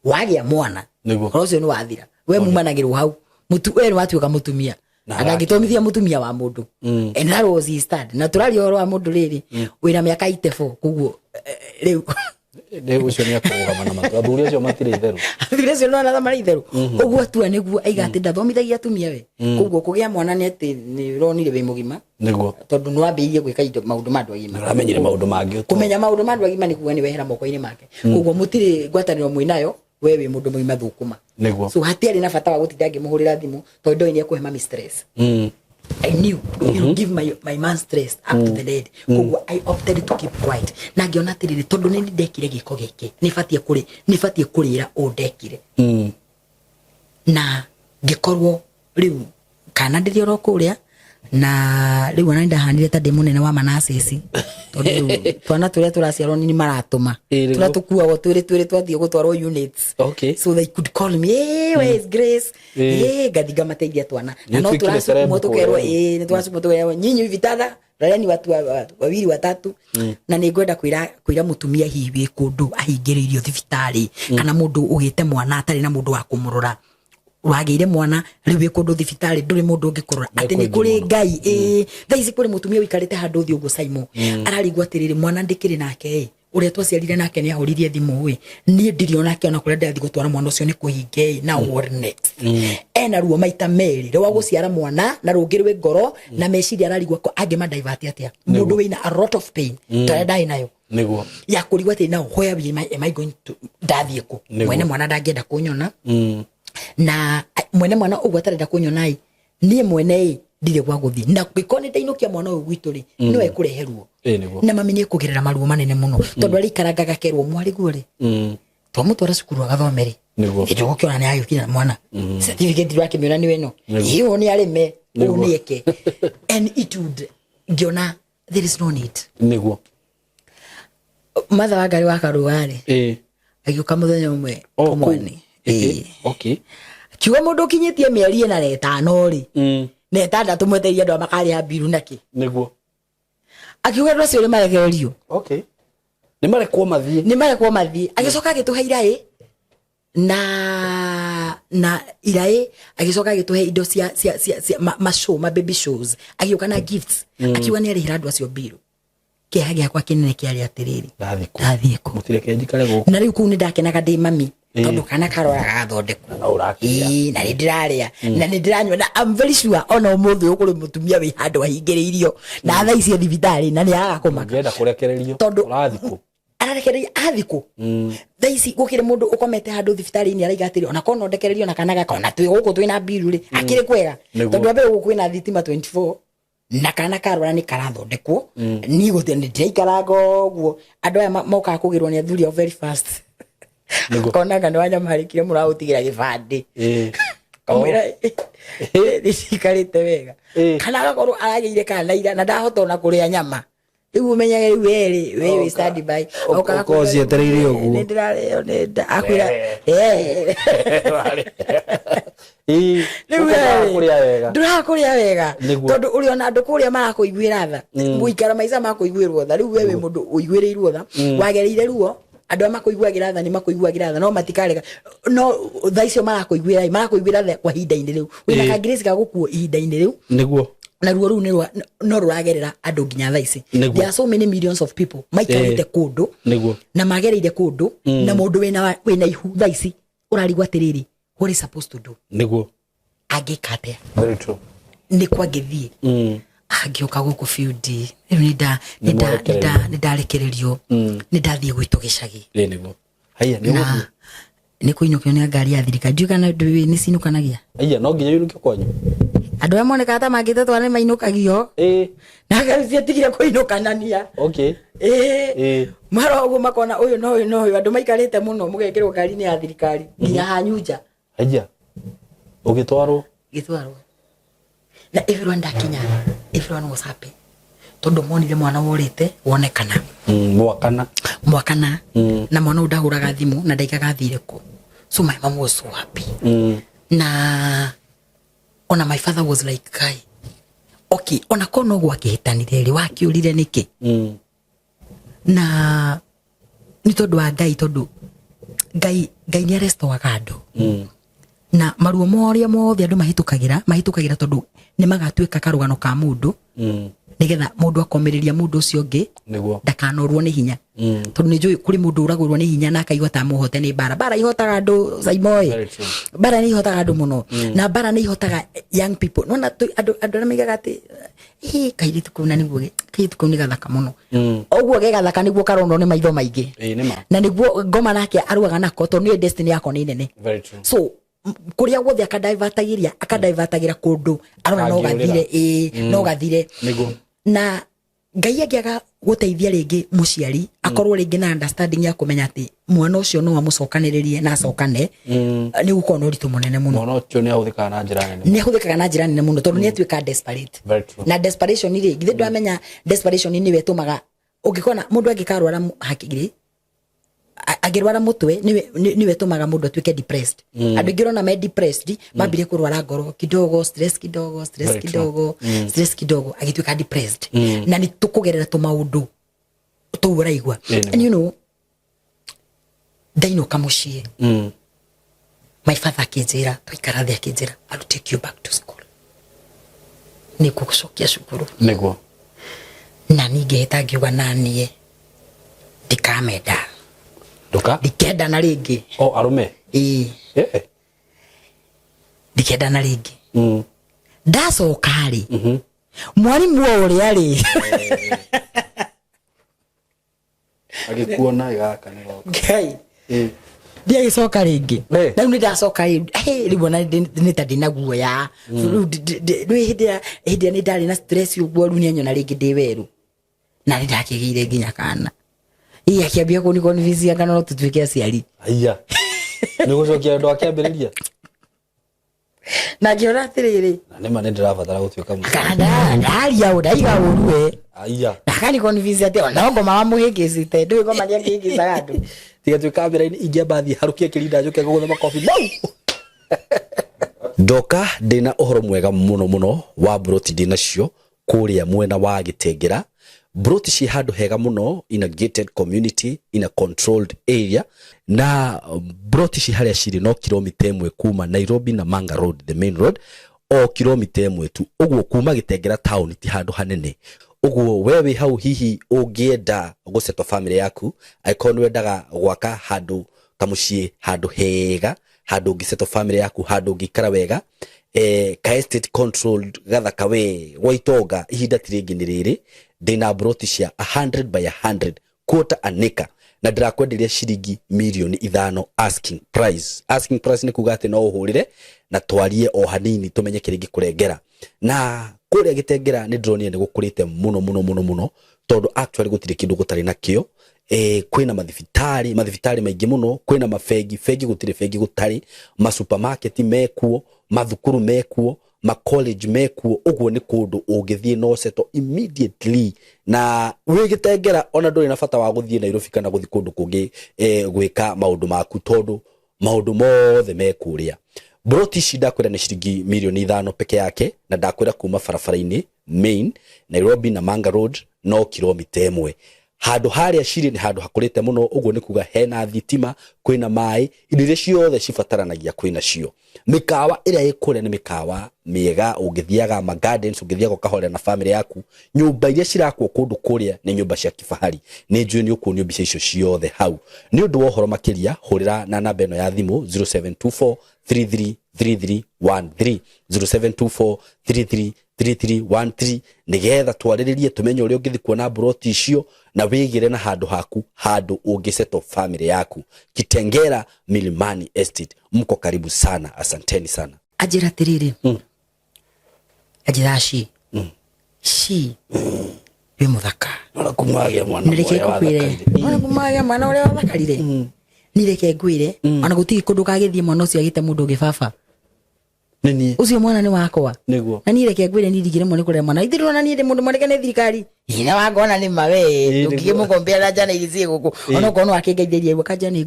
wagia mwana rocio ni wathira we mumanagirwo hau mutu we watuika mutumia agagithomithia mutumia wa mundu and that was his study na turari oro wa mundu riri wina miaka 84 kuguo riu ucio ni akugama na matu athuri acio matire itheru athuri acio no na mari itheru uguo tu niguo aiga ati ndathomithagia atumia we kuguo kugia mwana ni ati ni ronire we mugima niguo tondu no ambiirie gwika indo maundu mandu agima uramenyire maundu mangi kumenya maundu mandu agima ni kuga ni wehera moko-ini make kuguo mutire ngwataniro mwinayo wewe mundu mwima thukuma niguo so hatiari na bata wa gutinda ngimuhurira thimu tondu ni ekuhema mi stress I knew you give my man stress up to the dead kuguo I opted to keep quiet na ngiona atiriri tondu ni ndekire giko giki nifatie kurira o ndekire na ngikorwo riu kana ndirio ro kuria na riu ona ndahanire ta munene wa manasisi tondu twana turia turaciarwo ni maratuma turatukuagwo twiri twathie gutwarwo units so they could call me where is Grace gadiga mateithia twana na no turasukumwo tukerwo ni turasukumwo tukerwo nyinyi vitadha rani watu wawili watatu na ningwenda kwira mutumia hiwi kundu ahingiririo thibitari kana mundu ugite mwana atari na mundu wa kumurora wageire mwana riwe kundu thibitari nduri mundu ngikurora ati ni kuri Ngai thaici kuri mutumia wikarite handu thi uguo Saimo ararigwa atiriri mwana ndikiri nake uria twaciarire nake ni ahuririe thimu we ni ndirio nake ona kuria ndathi gutwara mwana ucio ni kuhinge na what next ena ruo maita meri rewa guciara mwana na rungirwe ngoro na meciria ararigwa ko angema divert atia mundu wina a lot of pain tare dai nayo niguo ya kurigwa ati na where am I going to ndathie ku mwene mwana ndangenda kunyona na mwene mwana uguo atarenda kunyonai nie mwene ndire gwa guthi na gikoni ndainukia mwana uyu gwitu ri no ekureherwo na mamenye kugerera maruo manene muno tondu ari karangaga kerwo mwari guore to mutwara cukuru agathomere niguo njogokiona ni ayukira mwana certificate yake miona ni weno hiyo ni arime unieke and it would giona there is no need niguo matha wa ngari wa karugari agiuka muthenya umwe omwani okay kiugo mundu kinyitie mieri na 5 ri na 6 mweteria ndo makari ha biru naki niguo akiuga ndo cio maregerio okay ni marekwo mathie agicoka agituheira na irae agicoka agituhe indo cia show ma baby shows agiuka na gifts akiuga ni arihira ndo acio biru kiaha giakwa kinene kiari atiriri ndathiko mutireke njikare guku na riu ku ni ndakenaga ndi mami tondu kana karora gathondekwo na ndiraria na ndiranywa na I'm very sure ona umuthi ukuri mutumia wi handu ahingiriirio na thaa ici thibitari na ni agakumaka ngenda kurekererio urathiko ararekereria athiko thaa ici gukire mundu ukomete handu thibitari ni araiga atiri ona kono ndekererio na kana gakona twi guku twina biru ri akiri kwega tondu abe guku kwina thitima 24 na kana karora ni karathondekwo ni guthi ni ndiraikaraga uguo andu aya moka kugirwo ni athuri o very fast kona kana wanya marikire murautigira gibandi kamera disikarite wega kana gakoro arageire kana ira na ndahota na kuria nyama riu umenyage riu wewe stand by okako cietereire uguo ni ndirareo ni akwira ndurakuria wega tondu uri ona andu kuria marakuiguira tha muikara maica makuiguirwo tha riu wewe mundu uiguirirwo tha wagereire ruo andu amakuiguagira tha ni makuiguagira tha no matikarega no tha icio marakuiguira tha kwa hinda-ini riu wina ka grace ga gukuo ihinda-ini riu niguo na ruo ru no ruragerera andu nginya tha ici there are so many millions of people maikarite kundu na magereire kundu na mundu wina ihu tha ici urarigwa atiriri what is supposed to do niguo agikate very true ni kwa githie agioka guku field nidarekererio nidathie gwitu gicagi niguo haya ni guku ni kuinukio ni ngari ya thirika ndio kana ni sinukanagia haya no nginya yunukio kwanyu andu amwe moneka ata mangite twane mainukagio na garucia tigire kuinukanania okay marogo makona uyu no uyu andu maikarite muno mugekirwo ngari ni ya thirikari nginya hanyuja haya ugitwarwo na everyone was happy tondu monire mwana worite wonekana mwakana na mwana udahuraga thimu na ndaikaga thire ku so my mom was so happy na ona my father was like guy okay ona kono gwa kihitanire ri wakiurire niki na ni tondu wa ngai tondu ngai ni aresto wa gando na maruo moria mothe andu mahitukagira tondu ni magatuika karugano ka mundu nigetha mundu akomiriria mundu ucio ngi ndakanorwo ni hinya tondu ni njui kuri mundu uragurwo ni hinya na akaigwa ta muhote ni bara ihotaga andu saimoi bara ni ihotaga andu muno na bara ni ihotaga young people nona andu migaga ati kairitu kuna niguo kairitu kuna gathaka muno oguo ge gathaka niguo karondo ni maitho maingi na niguo ngoma nake aruaga nako tondu ni destiny yako ni nene so kuria guothe akadivatagira kundu arona no gathire na ngai agiaga guteithia ringi muciari akorwo ringi na understanding ya kumenya ati mwana ucio no amucokaniririe na acokane ni gukorwo no ritu munene muno mwana ucio ni ahuthikaga na njira nene muno tondu ni atuika desperate na desperation ri githe ndamenya desperation ni wetumaga ungikona mundu angikarwara hakiri agirwara mutwe niwe tumaga mundu atuike depressed andu ngirona me depressed mambire kurwara ngoro kidogo stress kidogo agituika depressed na ni tukugerera tumaundu tuuraigwa and you know daino kamushie my father kinjira tuikara thia kinjira I'll take you back to school ni kugucokia cukuru niguo na ningeheta ngiuga nanie ndikamenda dikenda na ringi arume dikenda na ringi ndacokari mwarimu uria ri agikuona igakaniro ngai dia gicoka ringi na ni ndacoka riu na ni ta ndina guoya ni hindi ni ndari na stress uguo riu ni nyona ringi ndi weru na ndakigire nginya kana akiambia kuni convince kana no tutuike aciari haya ni gucokia ndo akiambiriria na ngiona atiriri na nima ni ndirabatara gutuika kana ndaria ndaiga urue haya na kani convince ati ona ngo mama muhingicite ndu ngo mali akihingica andu tiga tuika kamera-ini ingiambathi harukia kirinda njuke gugutha makofi ndoka ndina uhoro mwega muno wa broti ndinacio kuria mwena wa Gitengera broti ci handu hega muno in a gated community in a controlled area na broti ci haria ciri no kilomita 1 kuma Nairobi na Manga Road the main road o kilomita 1 tu uguo kuma Gitengera town ti handu hanene uguo wewe hau hihi ungienda gusetwa family yaku aikonu wendaga gwaka handu kamuciĩ handũ hega, handũ ũngĩsettle family yaku, handũ ũngĩikara wega, ka estate controlled gathaka we Waitonga ihinda tiringi nĩ rĩrĩ, ndĩna broti cia 100 by 100 quarter an acre, na ndirakwenderia ciringi milioni 5 asking price. Asking price ni kuga atĩ no ũhũrĩre na twarie o hanini tumenye kĩrĩa gĩkũrengera. Na kũrĩa Gĩtengera nĩ ndĩronire nĩ gũkũrĩte mũno tondũ actually gũtirĩ kĩndũ gũtarĩ nakĩo. Kwĩna mathibitarĩ maingĩ mũno, kwĩna mafengi gũtirĩ fengi gũtarĩ, ma supermarket mekuo, mathukuru mekuo, ma college mekuo. Ũguo nĩ kũndũ ũngĩthiĩ no settle immediately. Na wĩ Gĩtengera ona ndũrĩ na bata wa gũthiĩ Nairobi kana gũthiĩ kũndũ kũngĩ gwĩka maũndũ maku, tondũ maũndũ mothe mekũrĩa. Broti ici ndakwĩra nĩ ciringi milioni 5 peke yake, na ndakwĩra kuma barabara-inĩ main Nairobi na Manga Road no kilomita 1. Handũ harĩa cirĩ nĩ handũ hakũrĩte mũno. Ũguo nĩ kuga hena thitima, kwĩna maĩ, indo iria ciothe cibataranagia kwĩna cio. Mĩkawa ĩrĩa ĩkũrĩa nĩ mĩkawa mĩega, ũngĩthiaga ma gardens, ũngĩthiaga ũkahorera na family yaku. Nyũmba iria cirakwo kũndũ kũrĩa nĩ nyũmba cia kifahari. Nĩ njũĩ nĩ ũkuonio mbica icio ciothe hau. Nĩ ũndũ wa ũhoro makĩria, hũrĩra na namba ĩno ya thimũ 0724 333313 0724 3313 nigetha twarĩrĩrie tumenye ũrĩa ũngĩthi kuona broti icio na wĩgĩre na handũ haku, handũ ũngĩsettle family yaku. Kitengera Milimani Estate, mko karibu sana, asanteni sana. Ajira tiriri ajira shi we muthaka Ona kumagia mwana nireke kukwire, ona kumagia mwana ũrĩa wathakarire nireke ngwire, ona gũtirĩ kũndũ kagĩthiĩ mwana ũcio agĩte mũndũ ũngĩbaba nini ucio mwana ni wakwa niguo, na nireke ngwire nirigire mwana kũrĩa mwana ithirwo na niĩ mũndũ mwareke nĩ thirikari ina wangona nĩ mawe ndũngĩmũkombea na jana igizie gũkũ ona kono akĩngeithĩria gũka jana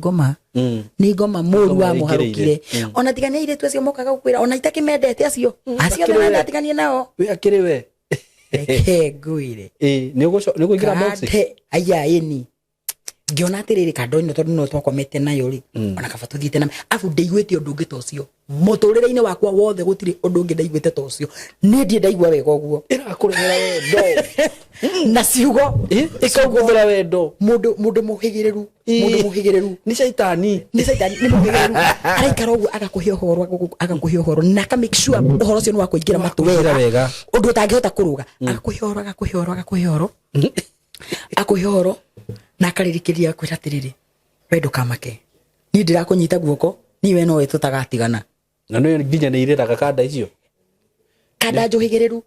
nĩ ngoma mũru wa mũharũkire ona tigania ire tu acio mokaga gũkwĩra ona itakĩmendete acio acio na tigania nao we akĩrĩ we reke ngwire nĩ ũgũikĩra box aya eni ngiona atiriri kando-inĩ tondũ no twakomete nayo ri ona kaba tuthiĩte na afu ndaiguĩte ũndũ ũngĩ ta ũcio mũtũrĩre-inĩ wakwa wothe gũtirĩ ũndũ ũngĩ ndaiguĩte ta ũcio nĩ ndiĩ ndaigua wega ũguo ĩrakũrehera wendo na ciugo ĩkaugũthĩra wendo mũndũ mũhĩgĩrĩru nĩ caitani nĩ mũhĩgĩrĩru araikara ũguo agakũhe ũhoro na aka make sure ũhoro ũcio nĩ wa kũingĩra matũ wega ũndũ ũtangĩhota kũrũga akũhe ũhoro na akaririkĩria kwĩra atĩrĩrĩ wendo kamake niĩ ndirakũnyita guoko niĩ we nowe tũtagatigana na nĩ nginya nĩ irĩraga kanda icio kanda njohĩgĩrĩru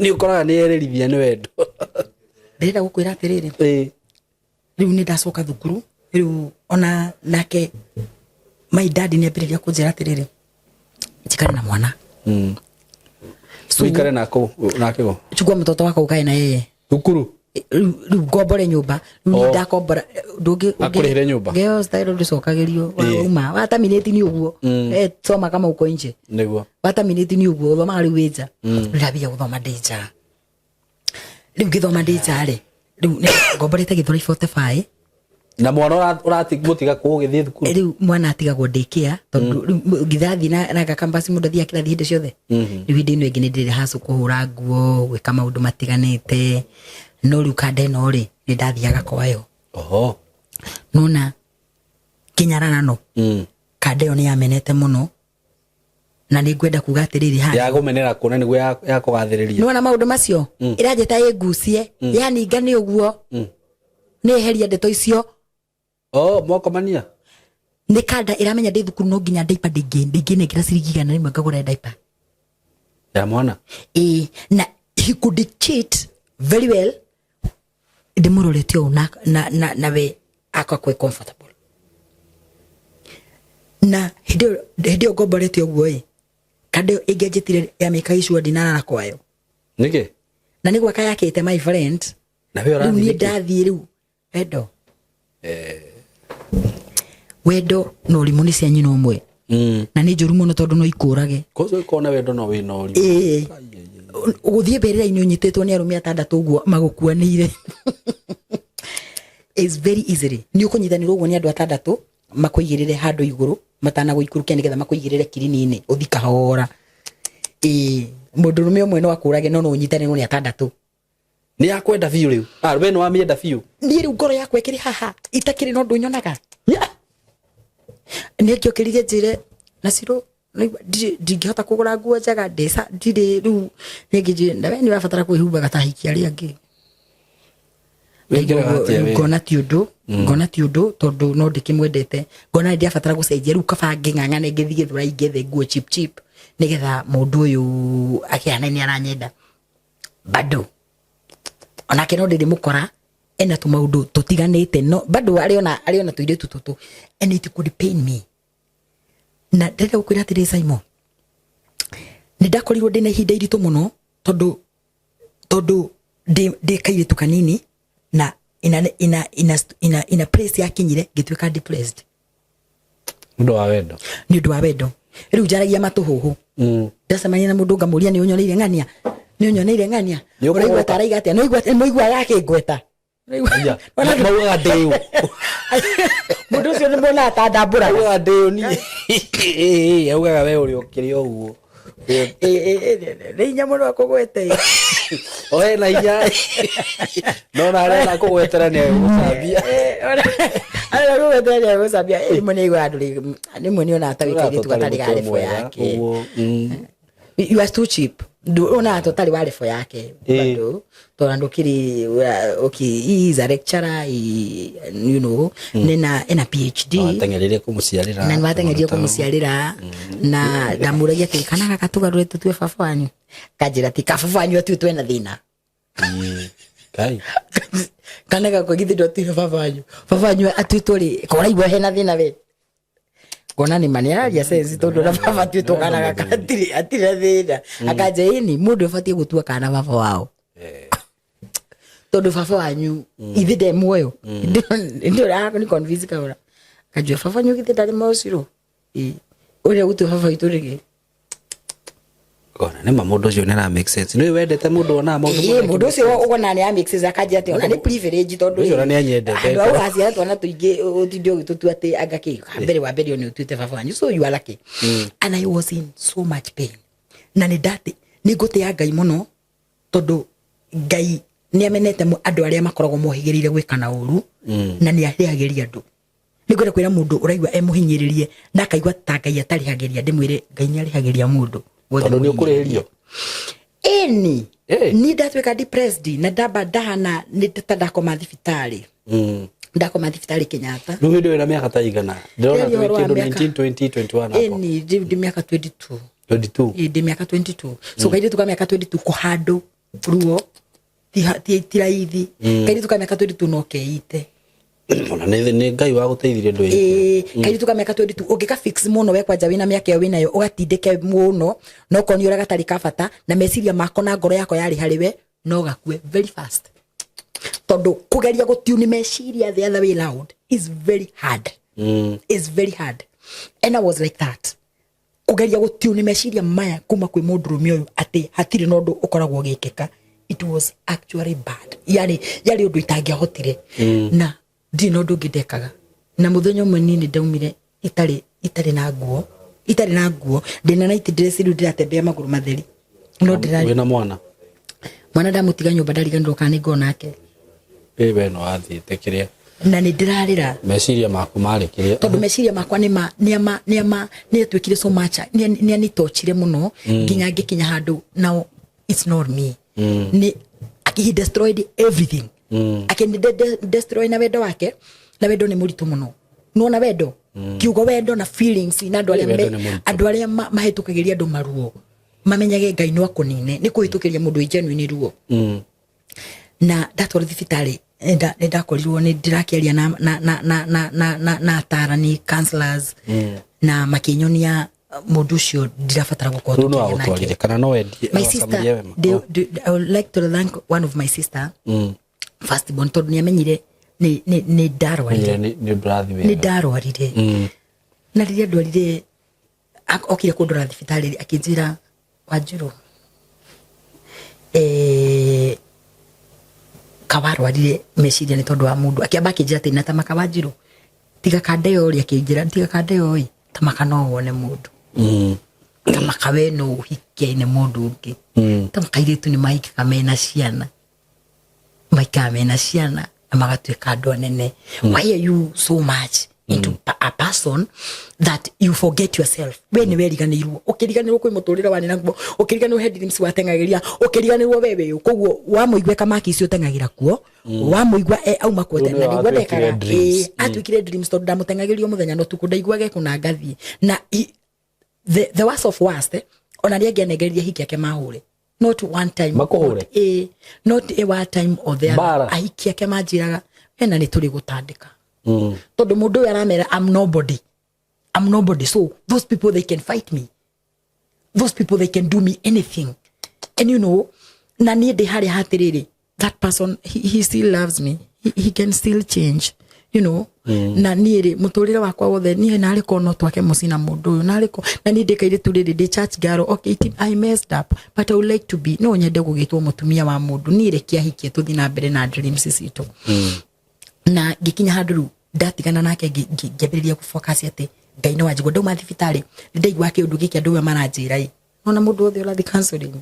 nĩ ũkoraga nĩ erĩrithia nĩ wendo ndĩrenda gũkwĩra atĩrĩrĩ rĩu nĩ ndacoka thukuru rĩu ona nake my dad nĩ ambĩrĩria kũnjĩra atĩrĩrĩ njikare na mwana suikare nake go chukua mtoto wako ukae na yeye thukuru ngombore nyumba ndakombora ndungi akurihire nyumba geo style ndicokagĩrio uma wata minute ni uguo soma kama uko nje niguo wata minute ni uguo thoma ari wija ndabia guthoma ndija riu githoma ndija ri riu ngomborete githura 45 na mwana ũratigutiga kũgĩthie thukuru riu mwana atigagwo daycare tondu ngithathi na campus mundu thia kila hinde ciothe riu hinde ino ingĩ ndĩrĩ hacu kũhũra nguo gwĩka maũndũ matiganĩte no riu kanda ĩno rĩ nĩ ndathiaga kwayo nona kinyarana no kanda ĩyo nĩ yamenete mũno na nĩ ngwenda kuga atĩrĩrĩ ha ya gũmenera kuona nĩguo ya kũgathĩrĩria nona maũndũ macio ĩranjĩta ĩngucie yaninga nĩ ũguo nĩ eheria ndeto icio mwakomania nĩ kanda ĩramenya ndĩ thukuru no nginya diaper ndingĩ nengera ciringi 100 ngagũra diaper ya mwana na he could cheat very well ndimurorete ũũ na we akakwe comfortable na hĩndĩ ngomborete ũguo kanda ĩngĩanjĩtire ya mĩka icua ndinana kwayo nĩkĩ na nĩguo akayakĩte my friend na we ũrathiĩ niĩ ndathiĩ rĩu wendo no ũrimũ nĩ cia nyina ũmwe na nĩ njũru mũno tondũ no ikũrage kozo ikona wendo no wĩ no ũrimũ ũgũthiĩ mbĩrĩra-inĩ ũnyitĩtwo nĩ arũme 6 ũguo magũkuanĩire is very easily nĩ ũkũnyitanĩrwo ũguo nĩ andũ 6 makũigĩrĩre handũ igũrũ matanagũikũrũkia nĩgetha makũigĩrĩre kirini-inĩ ũthi kahora mũndũrũme ũmwe no akũrage no ũnyitanĩrwo nĩ 6 nĩ yakwenda biũ rĩu we no wamĩenda biũ niĩ rĩu ngoro yakwa ĩkĩrĩ haha itakĩrĩ no ndũnyonaga Nikio kirige njire na Ciro ndingihota kugura nguo njega ndesa ndire riu ningije ndawe ni wabatara kwihumba gatahikia ri angi ngona ti undu tondu no ndikimwendete ngona ndi abatara gucenjia riu kabange ng'ang'ane ngithie githura ingethe nguo chip nigetha mundu uyu akiana ni aranyenda bado onake no ndiri mukora ena tu maundu tutiganite no bado ariona tuiretu tutu and it could pain me na ndenda gukwira atiri Simon ni ndakorirwo ndina ihinda iritu muno tondu ndi kairitu kanini na ina place yakinyire ngitwika depressed ndu wa wendo riu njaragia matuhuhu ndacemania na mundu ngamuria ni unyoneire ng'ania uraigua taraiga atia noigua yake ngweta mauga ndĩu mundu ucio ni mona atandambura mauga ndĩu ni augaga we uri ukiri uguo ni nya mundu akugwete oe na inya no na arena kugwetera ni gusambia ara kugwetera ni gusambia mone igwa andu ni mone ona atawikire tu atari gare fo yake you are too cheap ona totally wale fo yake bado tonando kiri he is a lecturer you know ena PhD atengereire kumuciarira na watengereire kumuciarira na ndamuragia ati kana gakatugarure tutwe babanyu kanjira ti kababanyu atutwe na thina kai kana gakogithi ndo ti babanyu atutwe ri koraigwa hena thina we kona ni maniaria sense tondu na baba tu tokana gakatiri atira thina akaje ini mundu fatie gutua kana baba wao tondu baba wanyu ithide muoyo ndio rako ni convince kaura kajua baba wanyu githide ndari mausiro uri gutu baba iturige kona ni mamundu cio nera make sense ni wendete mundu ona mundu cio ugona ni make sense akaje ati ona ni privilege tondu cio ni anyendete ndo acia twana tuinge utindio gitutu ati agaki mbere wa mbere ni utute baba wanyu so you are lucky and I was in so much pain na ni date ni gote ya Ngai muno tondu Ngai ni amenete andu aria makoragwo mohigirire gwikana uru na ni ariagiria andu ni gwira kwira mundu uraigwa emuhinyiririe na akaigwa ta Ngai atarihagiria ndimwire Ngai ni arihagiria mundu tondu ni ukurihirio eni ni ndatwika depressed na ndabadana ni ndakoma thibitari ndakoma thibitari Kenyatta riu ndio ina miaka ta igana ndona 1920 eni ndi miaka 22 ndi miaka 22 so kaidi tuka miaka 22 kuhando ruo ti raithi kaidi tuka miaka 22 no keite ona ni Ngai wa guteithirie ndu kaidi tuka miaka 22 ugika fix muno we kwanja wina miaka yo winayo ugatindike muno no koni ura gatari kabata na meciria mako na ngoro yako yari hariwe no gakue very fast tondu kugeria gutune meciria the other way around is very hard is very hard and I was like that kugeria gutune meciria maya kuma kwi mundu rumio ati hatire nondu ukoragwo gikeka it was actually bad yari undu itangihotire na ndi no ndungidekaga na muthenya umwe nini ndaumire itari na nguo ndina night dress ru ndiratembea maguru matheri no ndirari wina mwana ndamutiga nyumba ndariganirwo kana ngona nake we no athiite kiria na ni ndirarira meciria maku mari kiria tondu meciria makwa ni atwikire so much ni anitochire muno nginya ngikinya handu now it's not me ni he destroyed everything akini destroy na wendo wake na wendo ni muritu muno nuona wendo kiugo wendo na feelings na andu aria mahitukagiria andu maruo mamenyage Ngai no akunine ni kuhitukiria mundu genuine ruo na ndatwara thibitari ndakorirwo ni ndirakiaria na atarani counselors na makinyonia mundu cio ndirabatara gukorwo nake kana no wendi my sister I would like to thank one of my sister first born tondu ni amenyire ni ndarwarire ni ndarwarire na riria ndwarire okire kundora thibitari akinjira Wanjiru kawarwarire meciria ni tondu wa mundu akiamba akinjira ati nata makawanjiru tiga kandeo ri akinjira tiga kandeo tamaka no wone mundu tamaka we no uhike ne mundu ungi tamaka iritu ni maiki kamena ciana maika mena ciana na magatwika andu anene why are you so much into a person that you forget yourself. We ni weriganirwo ukiriganirwo kwi muturira wani naguo ukiriganirwo head dreams watengagiria ukiriganirwo wewe koguo wa muigwe kamaki icio tengagira kuo wa muigwa auma kuote na niguo ndekaga atwikire dreams to ndamutengagirio muthenya no tukundaiguage kuna ngathi na the worst of worst ona ria ngenegeria hiki yake mahure not one time makuhure not a one time or the other ahiki yake majiraga ena ni turi gutandika todo mundu yaramera I'm nobody, so those people they can fight me, those people they can do me anything, and you know na nie de hari hatiriri that person he still loves me, he can still change, you know na nie muturire wakwa wothe nie na ariko no twake musina mundu na ariko na nie ndikaire turire de church girl okay I messed up but I would like to be no nyende gugitwo mutumia wa mundu nie rekia hikie tuthi na mbere na dreams citu na gikinya handuru ndatigana nake ngĩambĩrĩria kufocus ati ngai no wanjigwo ndauma thibitari ndaigua kĩũndũ gĩkĩ andũ maranjĩra ona mũndũ wothe ũrathi counseling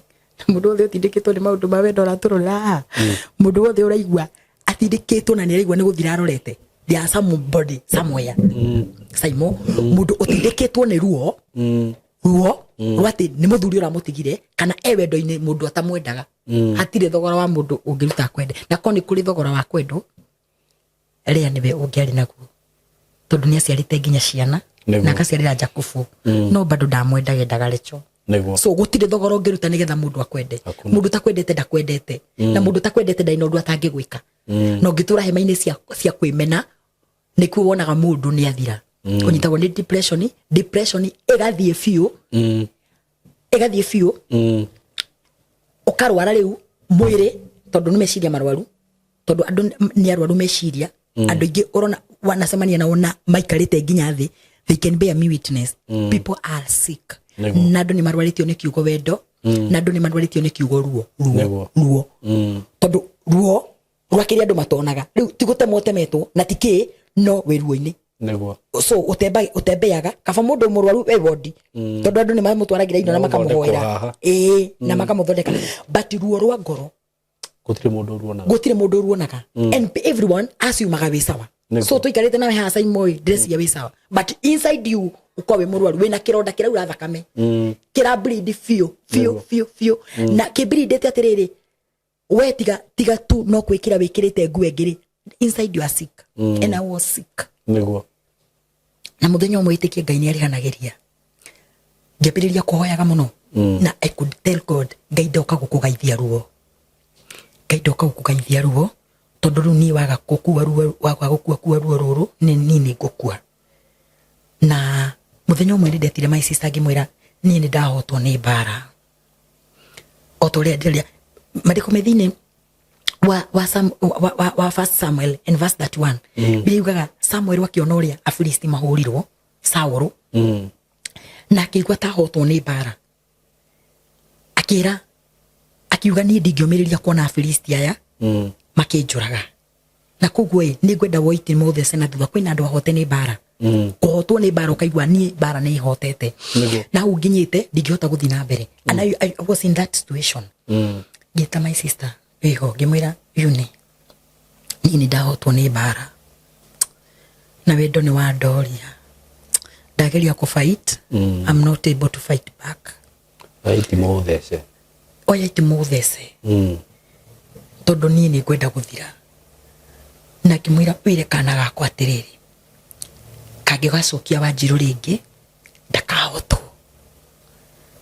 mũndũ wothe ũtindĩkĩtwo nĩ maũndũ ma wendo ũratũrũra mũndũ wothe ũraigua atindĩkĩtwo na nĩaraigua nĩ gũthira arorete there somebody somewhere Saimo mũndũ ũtindĩkĩtwo nĩ ruo rwati nĩ mũthuri ũramũtigire kana wendo-inĩ mũndũ atamwendaga hatirĩ thogora wa mũndũ ũngĩruta kwende na koni kũrĩ thogora wa kwendo ria niwe ungiari naguo tondu ni aciarite nginya ciana na akaciarira Jakubu no bado ndamwendage ndagarecho so gutire thogora ungiruta nigetha mundu akwende mundu takwendete ndakwendete na mundu takwendete ndaina undu atangigwika no ngitura hema-ini cia kwimena nikuo wonaga mundu ni athira unyitagwo ni depression igathie fiu ukarwara riu mwiri tondu ni meciria marwaru tondu andu ni arwaru meciria andu ingi urona wanacemania na ona maikarite nginya thi they can bear me witness people are sick na andu ni marwaritio ni kiugo wendo na andu ni marwaritio ni kiugo ruo tondu ruo rwakiria andu matonaga riu tigutemotemetwo na tiki no wiruo-ini so utembeaga kaba mundu murwaru we wodi tondu andu ni mamutwaragira indo na makamuhoera na makamuthondeka but ruo rwa ngoro gutire mundu ruonaga and everyone assumaga we sawa so tuikarite nawe hasa imoi dress ya we sawa but inside you ukowe murwaru wina kironda kira ura thakame kira bleed fio na kibreedete atiriri we tiga tu no kwikira wikirite nguo ngiri inside you are sick and I was sick na muthenya umwe itikie Ngai ni arihanagiria ngĩambĩrĩria kuhoyaga muno na I could tell God Ngai ndoka gukugaithia ruo ndoka gukugaithia ruo tondu riu ni waga gukua ruo ruru ni ngukua na muthenya umwe ndetire my sister ngimwira ni ndahotwo ni bara otoria nderia mariko methine wa first Samuel in verse 31 biugaga Samuel wakiona uria Afilisti mahurirwo Saulu na akigwa tahotwo ni bara akira akiuga ni ndingĩũmĩrĩria kuona Afilisti aya makinjũraga na koguo ni ngwenda woiti Moses na thutha kwina andu ahote ni bara kuhotwo ni bara ukaigua ni bara ni ihotete na unginyite ndingĩhota guthi na mbere and I was in that situation ngita my sister weho ngimwira yuni ni ndahotwo ni bara na wendo ni wa ndoria ndageria ku fight I'm not able to fight back oya Moses tondu ni ngwenda guthira na kimwira wire kana gakwa atiriri kangigacokia Wanjiru ringi ndakahotwo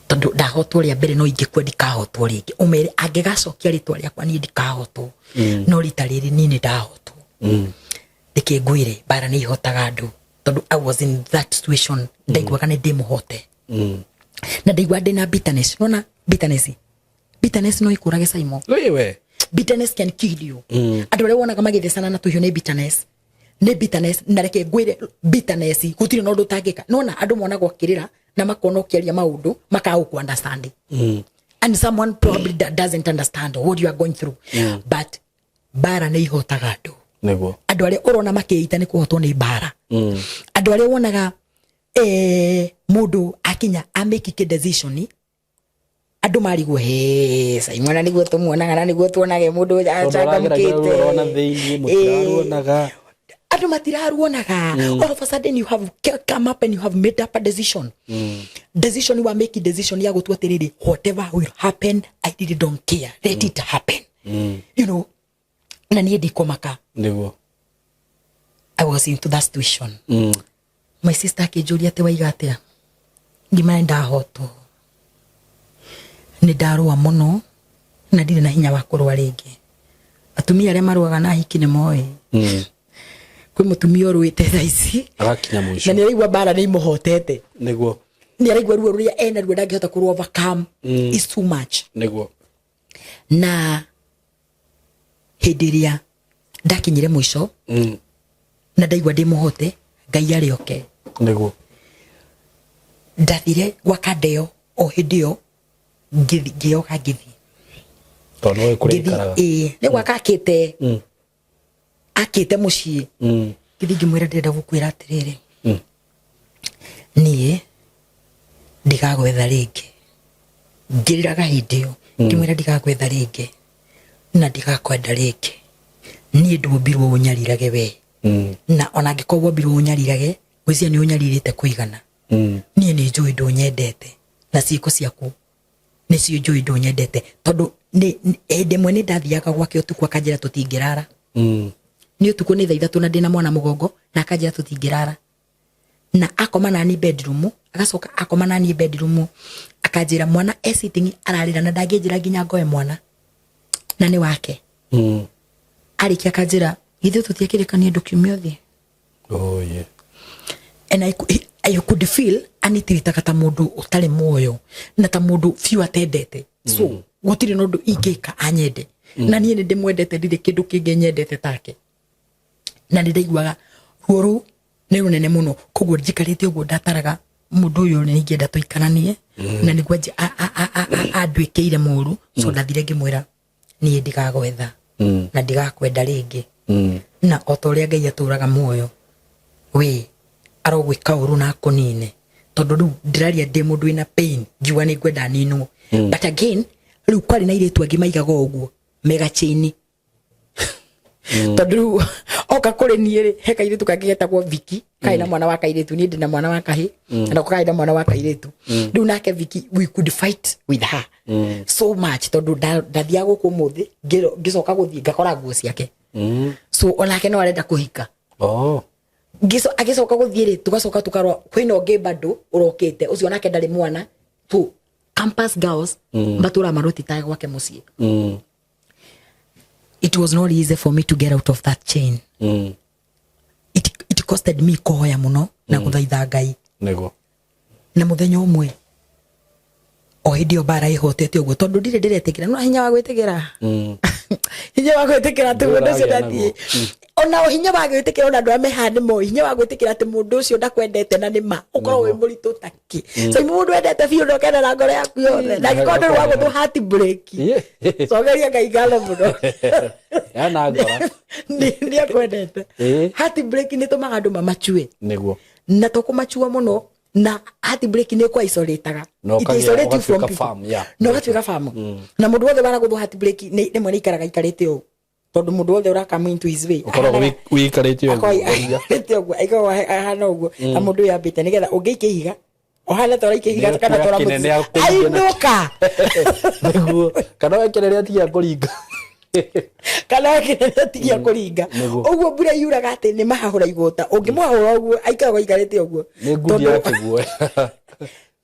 tondu ndahotwo ria mbere no ingikwe ndikahotwo ringi umere angigacokia ritwa riakwa ni ndikahotwo no rita riri ni ndahotwo ndikingwire bara ni ihotaga andu tondu I was in that situation ndaigwaga ni ndimuhote na ndaigwa ndina bitterness nona bitterness no ikurage Saimo wewe bitterness can kill you andu re wonaga magithecana na tuhio ni bitterness na reke ngwire bitterness gutire no ndutangika nona andu monagwo kirira na makona ukiaria maundu makaga ku understand and someone probably doesn't understand what you are going through but bara ni ihotaga andu andu are urona makiita ni kuhotwo ni bara andu are wonaga mundu akinya amake decision andu marigwo Saimona niguo tumuonaga na niguo tuonage mundu achangamkite urona theinie mutiraruonaga Adu matiraruonaga. All of a sudden you have come up and you have made up a decision. Decision you are making decision ya gutua tiriri. Whatever will happen, I really don't care. Let it happen. You know, na niye dikomaka. Niguo. I was into that situation. My sister akijuria te waiga atia. Ngima ndahoto. Ni ndarua muno na ndire na hinya wa kurwa ringi. Atumia aria maruaga na hiki ni moe. Kwi mutumia uruite thaici agakinya mwisho na ni araigua bara ni imuhotete niguo ni araigua ruo ruria ena ruo ndangihota ku overcome is too much niguo na hindiria ndakinyire mwisho na ndaigua ndi muhote Ngai arioke niguo ndathire gwa Kadeo o hindio ngioka ngithi tono we kurikaraga ni gwakakite akite mucii ngithi ngimwira ndenda gukwira atiriri nie ndigagwetha ringi ngiriraga hindio ngimwira ndigagwetha ringi na ndigakwenda ringi nie ndumbirwo unyarirage we na ona ngikobwo mbirwo unyarirage gwicia ni unyaririte kuigana nie ni njui ndunyendete na ciiko ciaku ni cio njui ndunyendete tondu ni ndemwe ni ndathiaga gwake utukwa kanjira tutingirara ni utuko ni thaitha tuna ndina mwana mugongo na akanjira tutingirara na akoma nani bedroom agacoka akoma nani bedroom akanjira mwana sitting ararira na ndangijira nginya ngoe mwana na ni wake arikia akanjira ithu tutiakirikania document oh yeah and I could feel anitiritaga ta mundu utari moyo na ta mundu fiu atendete so gutiri nondu ingika anyende na nie ni ndimwendete ndire kindu kingi nyendete take na ndaiguaga ruo ni runene muno koguo njikarite uguo ndataraga mundu uyu ni ngienda tuikaranie na niguo andwikeire muru so ndathire ngimwira nie ndigagwetha na ndigakwenda ringi na otoria Ngai aturaga muoyo we arogwika uru na kunine tondu riu ndiraria ndi mundu ina pain ngiuga ni ngwenda ninwo but again riu kwari na iretu angi maigaga uguo mega chaini tondu oka kuri niere he kairetu kangigetagwo Viki kaina mwana wa kairetu ni ndina mwana wa kahi na kaina mwana wa kairetu riu nake Viki we could fight with her so much tondu ndathia guku muthi ngicoka guthii ngakora nguo ciake so onake no arenda kuhika agicoka guthii tugacoka tukarwa kwina ungi bado urokite ucio nake ndari mwana tu campus girls batura maroti tae gwake mucii it was not easy for me to get out of that chain it costed me kuhoya muno na kuthaitha Ngai nego na muthenya umwe o hindio bara ihotete uguo tondu ndire ndiretikira no hinya wa gwitikira hinya wa gwitikira tu mundu ucio ndathie ona hinya wa gwitikira ona ndu amehande mo hinya wa gwitikira ati mundu ucio ndakwendete na nima ukorwo wi muritu taki so mundu endete biu ndo kenda na ngoro yaku yothe na gikondu rwa guthu heart break so geria Ngai ngalo muno yana ngora ni akwendete heart break ni tumaga andu mamachue niguo na tukumachua muno na heart break ni kwa isolataga it isolate from people no gatuika famu na mundu wothe bara guthu heart break ni mwe ikaraga ikarite o tondu mundu wothe ura come into his way ukoro wikarite o ikarite o aiko hana uguo na mundu yambite nigetha ungeike higa ohana tora ikihiga kana tora muti ainuka niguo kana wekereria atigia kuringa kana wekereria atigia kuringa uguo mbura yuraga ati ni mahahura igota ungimuhahura uguo aikaraga ikarite uguo ni ngudi yake guo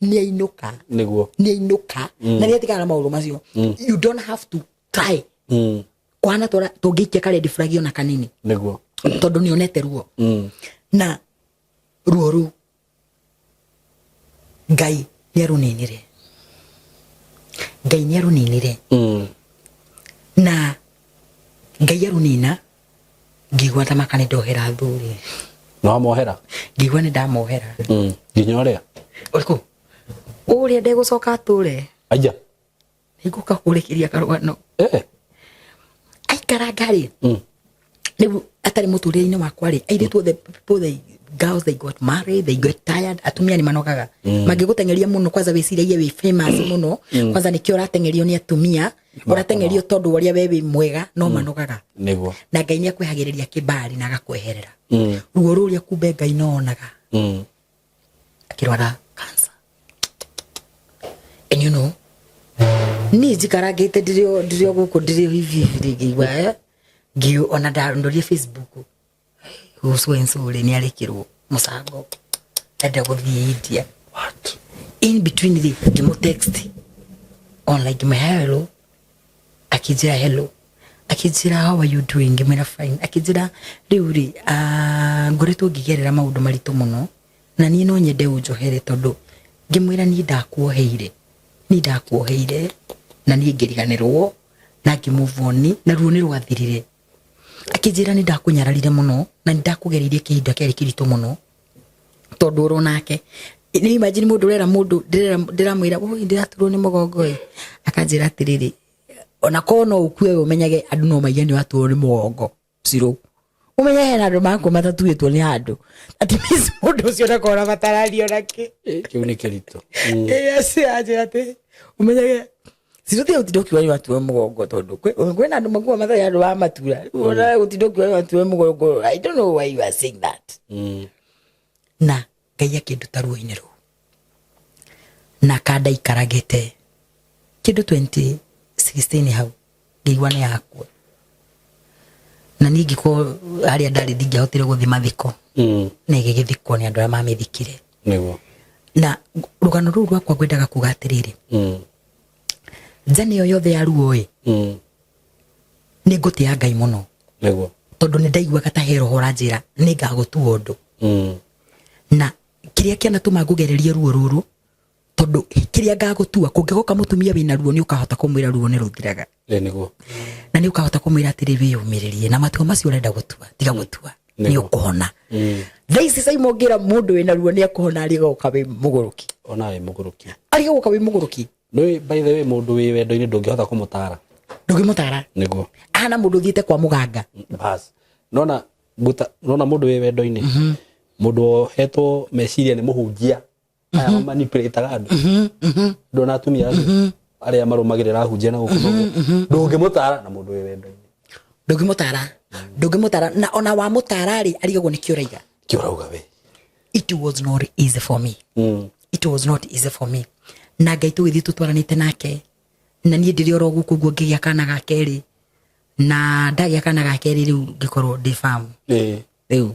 ni ainuka niguo ni ainuka na ni atigana mauru macio you don't have to try kwana tora tungikia ka red flag ona kanini niguo tondu ni onete ruo na ruo ru Ngai ni aruninire na Ngai arunina ngigwa ta makane ndohera thuri no amohera ngigwa ni ndamohera nginya ria uriku uria ndegucoka ature aja niguka kurikiria karwano aikara ngari nigu atari muturire-ini wakwa ri airitu the people they girls they got married, they got tired, atumia ni manogaga mangigutengeria muno kwanza wiciragie wi famous muno kwanza nikio ratengerio ni atumia uratengerio tondu waria wewe mwega no manogaga niguo na Ngai ni akwihagiriria kibali na agakweherera ruo ruria kumbe Ngai no onaga akirwara cancer. And you know ni jikaragite ndirio guku ndirio hivi ngiwa ngio ona ndarundoria Facebook uswenso ni arekirwo musango enda guthie India. What? In between the gimo text on like my hello akijira hello akijira how are you doing ngimera fine akijira riuri ngoretwo ngigerera maundu maritu muno na ni no nyende unjohere tondu ngimwira ni ndakuoheire na ni ngiriganirwo na ngimove on na ruo ni rwathirire akijira ni ndakunyararire muno na ndakugeririe kihinda keri kiritu muno tondu uro nake ni imagine mundu rera mundu ndiramwira oi ndiraturwo ni mugongo akanjira atiriri ona kono ukue umenyage andu no maige ni waturwo ni mugongo zero umenya hena andu mako matatuitwo ni andu ati miss mundu ucio na kora matarario nake kiu ni kirito yes aje ate umenyage siruthi utidokiwa ni watu wa mugongo tondu kwena andu magua mathai andu wa matura ona utidokiwa ni watu wa mugongo. I don't know why you are saying that na Ngai akinduta ruo-ini ru na kada ikaragite kindu 2016 hau ngigwa ni yakwa na ningi ko aria ndari ndingihotire guthima thiko na igigithikwo ni andu aria mamithikire niguo na rugano ruru rwakwa ngwendaga kuga atiriri njani yo yothe ya ruo ni ngutia Ngai muno niguo tondu ni ndaiguaga ta hero hora njira ni ngagutua undu na kiria kiana tuma ngugererie ruo ruru tondu kiria ngagutua kungigoka mutumia wina ruo ni ukahota kumwira ruo ni ruthiraga niguo na ni ukahota kumwira atiriri wiyumiririe na matua macio urenda gutua tiga gutua ni ukuhona thaisi sai mongira mundu wina ruo ni akuhona ari goka wi muguruki ona wi muguruki ari goka wi muguruki no by the way mundu wi wendo-ini ndungihota kumutara niguo ana mundu thiete kwa muganga bas nona mundu wi wendo-ini mundu hetwo meciria ni muhunjia aya manipulate andu ndona atumia aria marumagirira hunjia na gukuno ndungimutara na mundu wi wendo-ini ndungimutara na ona wa mutara ri arigagwo ni kiuraiga we it was not easy for me it was not easy for me na Ngai tugithi tutwaranite nake na nie ndiri oro guku guo ngigia kana gakeri na ndagia kana gakeri riu ngikorwo defam riu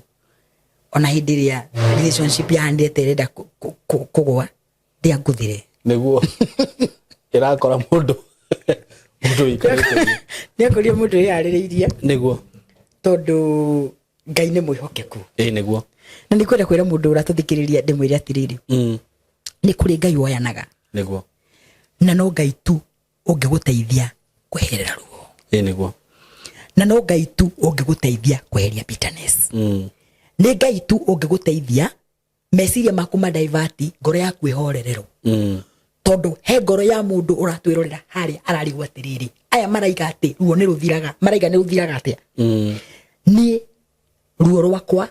ona hindiria relationship ya ndete renda kugwa ndia nguthire niguo irakora mundu ikarite ni akuria mundu yaririirie niguo tondu Ngai ni mwihokeku niguo na ni kwenda kwira mundu uratuthikiriria ndimwire atiriri ni kuri Ngai woyanaga niguo na no Ngai tu ungiguteithia kweherera ruo niguo na no Ngai tu ungiguteithia kweheria bitterness ni Ngai tu ungiguteithia meciria maku ma divert ngoro yaku ihorerero tondu he ngoro ya mundu uratwirorera hari ararigwa atiriri aya maraiga ati ruo ni ruthiraga maraiga ni ruthiraga atia ni ruo rwakwa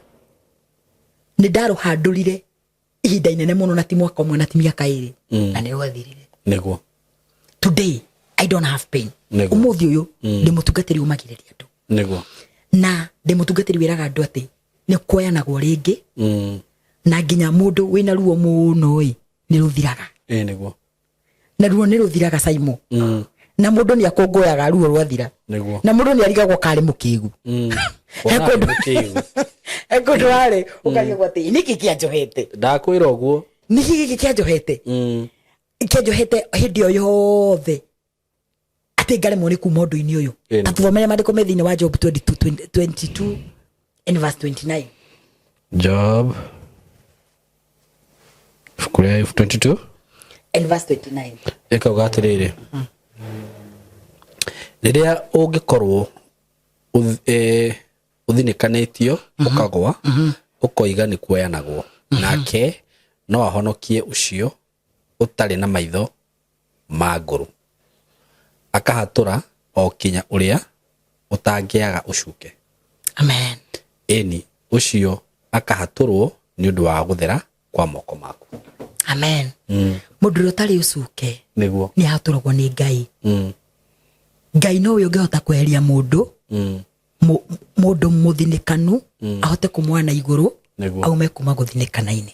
ni ndaruhandurire ihinda inene muno na ti mwaka umwe na ti miaka iri na ni rwathirire niguo today I don't have pain umuthi uyu ndi mutungatiri umagiriria andu niguo na ndi mutungatiri wiraga andu ati ni kuoyanagwo ringi na nginya mundu wina ruo muno ni ruthiraga niguo na ruo ni ruthiraga Saimo na mundu ni akongoyaga ruo rwathira niguo na mundu ni arigagwo kari mukigu ekondu wale ukagwa ati niki kianjohete ndakwira uguo niki kianjohete kianjohete hindi o yothe ati ngare moni ku mundu-ini uyu atuthomere mandiko me thiini wa Job 22 and verse 29 Job Kuria 22 and verse 29 ekauga atiriri riria ungikorwo uthinikanitio ukagwa ukoiga ni kuoyanagwo nake no ahonokie ucio utari na maitho ma nguru akahatura o kinya uria utangiaga ucuke amen eni ucio akahaturwo ni undu wa guthera kwa moko maku. Amen. Mundu rotari ucuke niguo ni haturagwo ni Ngai. Ngai no uyo ngehota kweheria mundu mundu muthinikanu ahote kumwana iguru aume kuma guthinikana-ini.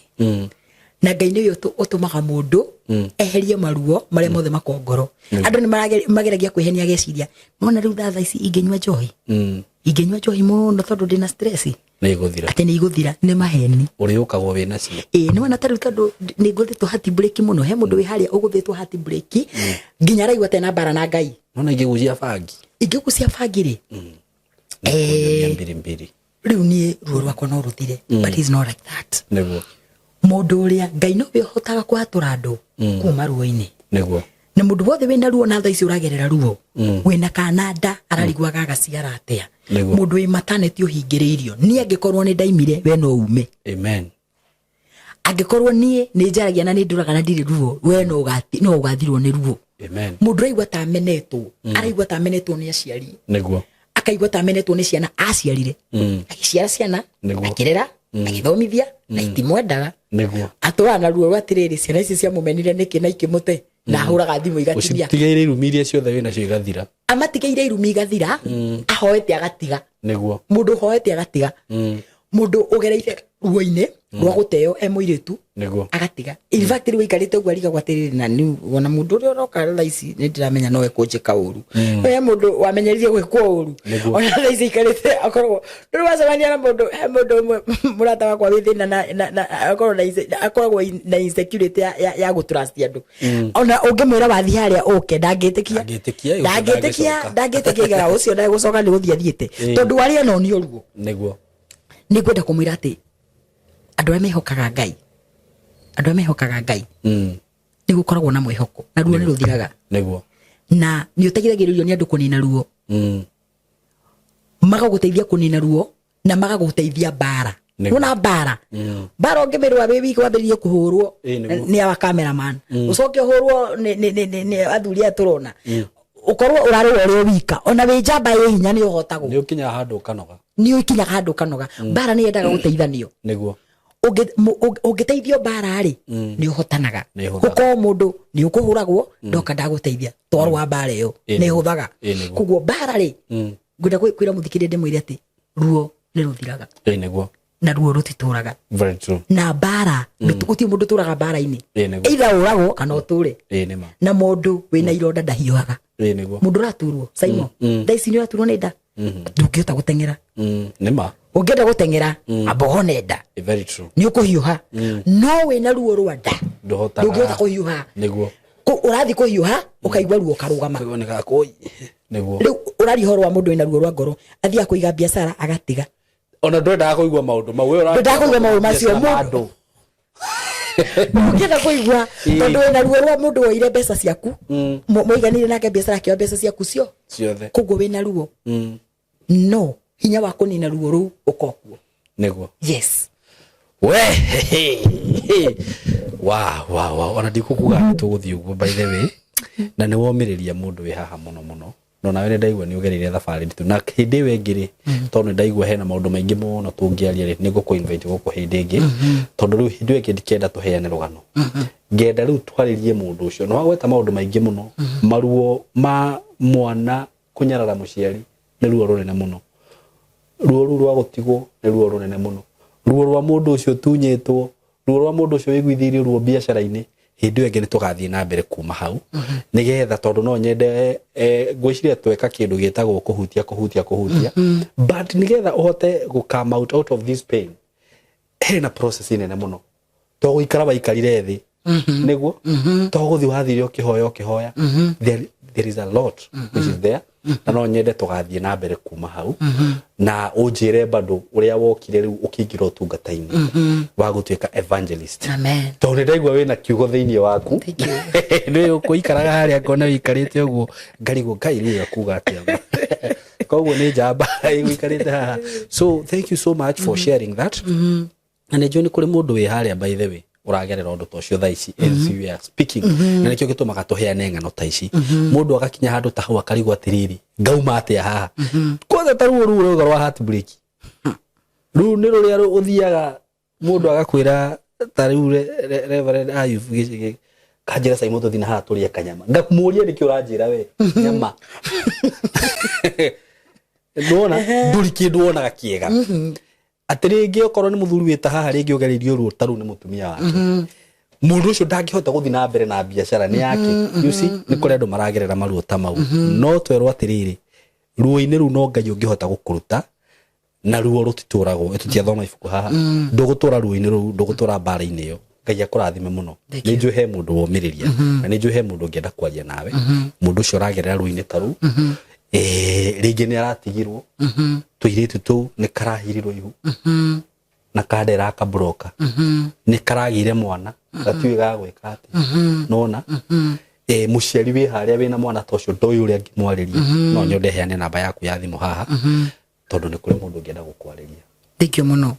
Na Ngai ni uyo utumaga mundu eherie maruo maria mothe makongoro. Andu ni mageragia kwihenia geciria nona riu thaa ici ingenywa njohi ingenywa njohi muno tondu ndina stress ni guthira ati ni guthira ni maheni uri ukagwo wina cio ni wana tariu tondu ni nguthitwo heart break muno he mundu wi haria uguthitwo heart break nginya raigwa tena bara na Ngai nona ingigucia bangi ri mbiri riu ni ruo rwakwa no ruthire but it's not like that niguo mundu uria Ngai no we hotaga kwatura andu kuma ruo-ini niguo na mundu wothe wina ruo na thaa ici uragerera ruo wina kanada arariguaga gaciara atia mundu wi maternity uhingiriirio ni angikorwo ni ndaimire we no ume. Amen. Angikorwo ni njaragia na ni nduraga na ndiri ruo we no ugathirwo ni ruo. Amen. Mundu aigua ta amenetwo araigua ta amenetwo ni aciari niguo akaigua ta amenetwo ni ciana aciarire agiciara ciana akirera agithomithia na itimwendaga niguo aturana ruo rwatiriri ciana ici cia mumenire niki na ikimute na ahuraga thimu igatiria utigeire irumi iria ciothe wina cio igathira amatigeire irumi igathira ahoete agatiga niguo mundu hoete agatiga mundu ugereire ruo-ini rwa guteo muiritu niguo agatiga in fact riu ikarite ugu ariga gwatiriri na ni wona mundu uria uroka thaa ici ni ndiramenya no ekunjika uru we mundu wamenyerire gwikwo uru ona thaa ici ikarite akorwo ndu wacemania na mundu murata wakwa wi thina na akoragwo na insecurity ya gutrust andu ona ungimwira wathi haria uke ndangitikia igaga ucio na gucoka ni guthia thiete tondu waria no ni oruo niguo ni gwenda kumwira ati andu aya mehokaga Ngai ni gukoragwo na mwihoko na ruo ni ruthiraga niguo na ni uteithagiririo ni andu kunina ruo magaguteithia kunina ruo na magaguteithia bara una bara ungimirwa wi wiki wambiririe kuhurwo ni awa cameraman ucoke uhurwo ni athuri aturona ukorwo urarwo uri wika ona wi njamba wi hinya ni uhotagwo ni ukinya handu kanoga bara ni yendaga guteithanio niguo ungiteithio bara ri ni uhotanaga guko mundu ni ukuhuragwo ndoka ndaguteithia twarwa bara iyo ni huthaga kuguo bara ri ngwenda kwira muthikire ndimwire ati ruo ni ruthiraga niguo na ruo rutituraga very true na bara guti mundu turaga bara-ini either uragwo kana uture na mundu wina ironda ndahiuhaga mundu raturwo Simon ndaisi ni raturwo ni nda ndungihota gutengera nima ungenda gutengera abohone nda very true ni ukuhiuha no wina ruo rwa nda ndungihota kuhiuha niguo urathi kuhiuha ukaigwa ruo karugama kuoneka koi niguo riu urarihorwa mundu wina ruo rwa ngoro athia kuiga biacara agatiga ona ndwenda kuigwa maundu mau we ndakugwa maundu macio mundu ngenda kuigwa tondu wina ruo rwa mundu woire mbeca ciaku muiganire nake biacara yake mbeca ciaku ciothe kuguo wina ruo no hinya wa kunina ruo ru ukokuo niguo yes we wow ona ndikukuga tuguthii uguo by the way na ni womiriria mundu wi haha muno no nawe ndaigua ni ugereire thabari nditu na hindi wengiri tondu ndaigua hena maundu maingi muno tungiaria ri ni guku invite guku hindi ingi tondu riu hindi wengiri ndikenda tuheane rugano ngenda riu twaririe mundu ucio no wagweta maundu maingi muno maruo ma mwana kunyarara muciari ni ruo runene muno ruo rwa gutigwo ni ruo runene muno ruo rwa mundu ucio tunyitwo ruo rwa mundu ucio wiguithirio ruo biacara-ini hindi wengiri tugathie na mbere kuma hau nigetha tondu no nyende ngwiciria tweka kindu gitagwo kuhutia but nigetha uhote go come out of this pain hena process nene muno to guikara baikarire thi niguo to guthi wathire ukihoya there is a lot which is there na no nyende tugathie na mbere kuma hau na unjire bado uria wokire riu ukingira utungata-ini wa gutuika evangelist amen tondu ndaigua wina kiugo thiini waku ni ukuikaraga haria ngona wikarite uguo ngarigwo Ngai riu akuga atia koguo ni njamba wikarite haha so thank you so much for sharing that and enjoy ni kuri mundu wi haria by the way uragerera undu tocio thaa ici as we are speaking na nikio gitumaga tuheane ng'ano ta ici mundu agakinya handu ta hau akarigwo atiriri ngauma atia haha kwanza taruo ruo rwa heart break Ru ni ruria uthiaga mundu agakwira tariu Reverend Ayub kanjira sai mutu thina ha turia kanyama ngakumuria niki uranjira we nyama ndona nduri kindu wonaga kiega atiringi okorwo ni muthuri wita haha ringi ugeririo ruo taru ni mutumia wake mundu ucio ndangihota guthi na mbere na biashara ni yake you see ni kuri andu maragerera maruo ta mau no twerwo atiriri ruo-ini ru no ngai ungihota gukuruta na ruo rutituragwo tutiathoma ibuku haha ndugutura ruo-ini ru ndugutura bara-ini yo ngai akurathime muno ni njuhe mundu womiriria na ni njuhe mundu ngienda kwaria nawe mundu ucio ragerera ruo-ini taru ringi ni aratigirwo tuiritu tu ni karahirirwo ihu na kadera akabroka ni karagire mwana gatiwe gagwika ati nona muciari wi haria wina mwana tocio ndoyu uria ngimwariria no nyonde heane namba yaku ya thimu haha tondu ni kuri mundu ngienda gukwariria thikio muno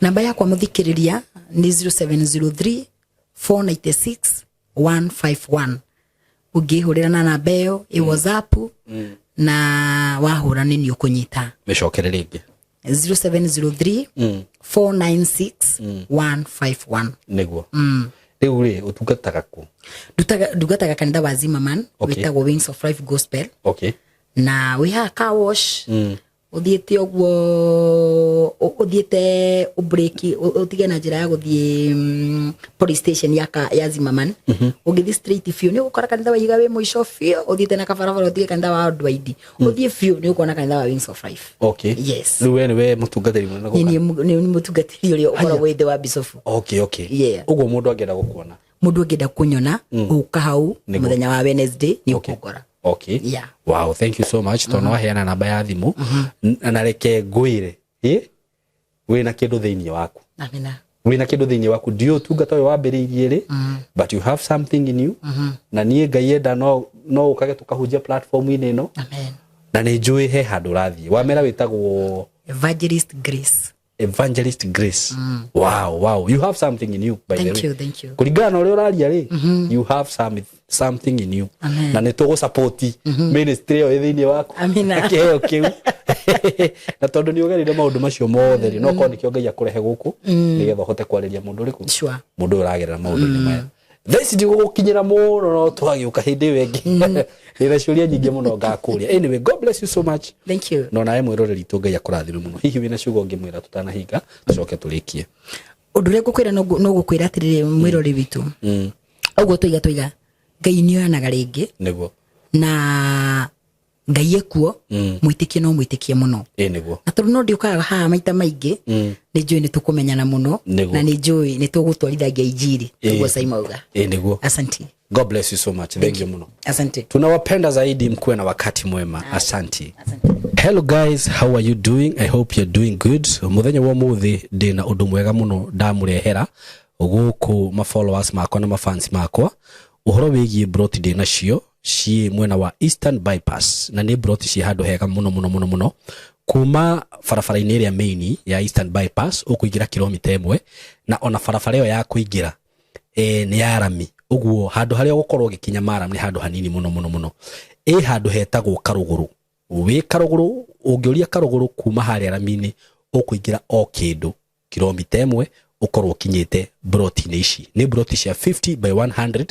namba yakwa muthikiriria ni 0703 496 151 ungihurira na namba iyo i WhatsApp na wahura nini ukunyita mecokere ringi 0703 496 151 niguo riu ri utungataga ku ndugataga kanitha wa Zimmerman witagwo Wings of Life Gospel na we ha car wash uthiete ogwo uthiete ubreki utige na njira ya guthie police station ya Zimmerman ugithi straight fio ni gukora kanitha wa igawe mwisho fio uthiete na kabarabara utige kanitha wa andu aidi uthie fio ni ukona kanitha wa Wings of Life yes riu we mutungatiri mwana guka ni mutungatiri uri ukora wethe wa bisofu ugwo mundu angenda gukuona mundu angenda kunyona uka hau muthenya wa Wednesday ni ukugora wow thank you so much tono heana namba ya thimu na reke ngwire wina kindu thiini waku amina wina kindu thiini waku ndio tungata we wambiriirie ri but you have something in you na nie ngai enda no ukage tukahunjia platform ine no amen na ni njui he handu rathie wamera witagwo Evangelist Grace wow you have something in you by the way thank you kuringana uri uraria ri you have something in you na ni tugo support ministry yo thiini waku amina kiu na tondu ni ugerire maundu macio mothe no ko nikio ngai akurehe guku nigetha hote kwariria mundu riku mundu uragerera maundu ni maya thaici ndigukinyira muno no twagiuka hindi wengi ira ciuria nyingi muno ngakuria anyway God bless you so much thank you no nae mwiroreri tu ngai akurathire muno hihi wina ciugo ngimwira tutanahinga tucoke turikie undu ria ngukwira no gukwira atiriri mwiroreri witu ogwo tuiga ngai ni oyanaga ringi niguo na ngai ekuo mwitikie no mwitikie muno niguo na tondu no ndiukaga haha maita maingi ni njui ni tukumenyana muno na ni njui ni tugutwarithagia injiri tuguo Saimauga niguo asante God bless you so much thank you muno asante tunawapenda zaidi mkuwe na wakati mwema asante hello guys how are you doing I hope you're doing good muthenya wa muthi ndina undu mwega muno ndamurehera guku ma followers makwa na ma fans makwa uhoro wigie broti ndina cio ci mwena wa Eastern Bypass na ni broti ci handu hega muno kuma farafara-ini ria main ya Eastern Bypass ukuingira kilomita 1 na ona farafara yo ya kuingira ni ya rami ugwo handu haria gukorwo gikinya maram ni handu hanini muno handu hetagwo Karuguru wi Karuguru ungiuria Karuguru kuma haria rami-ini ukuingira o kindu kilomita 1 ukorwo kinyite broti ni ici ni broti cia 50 by 100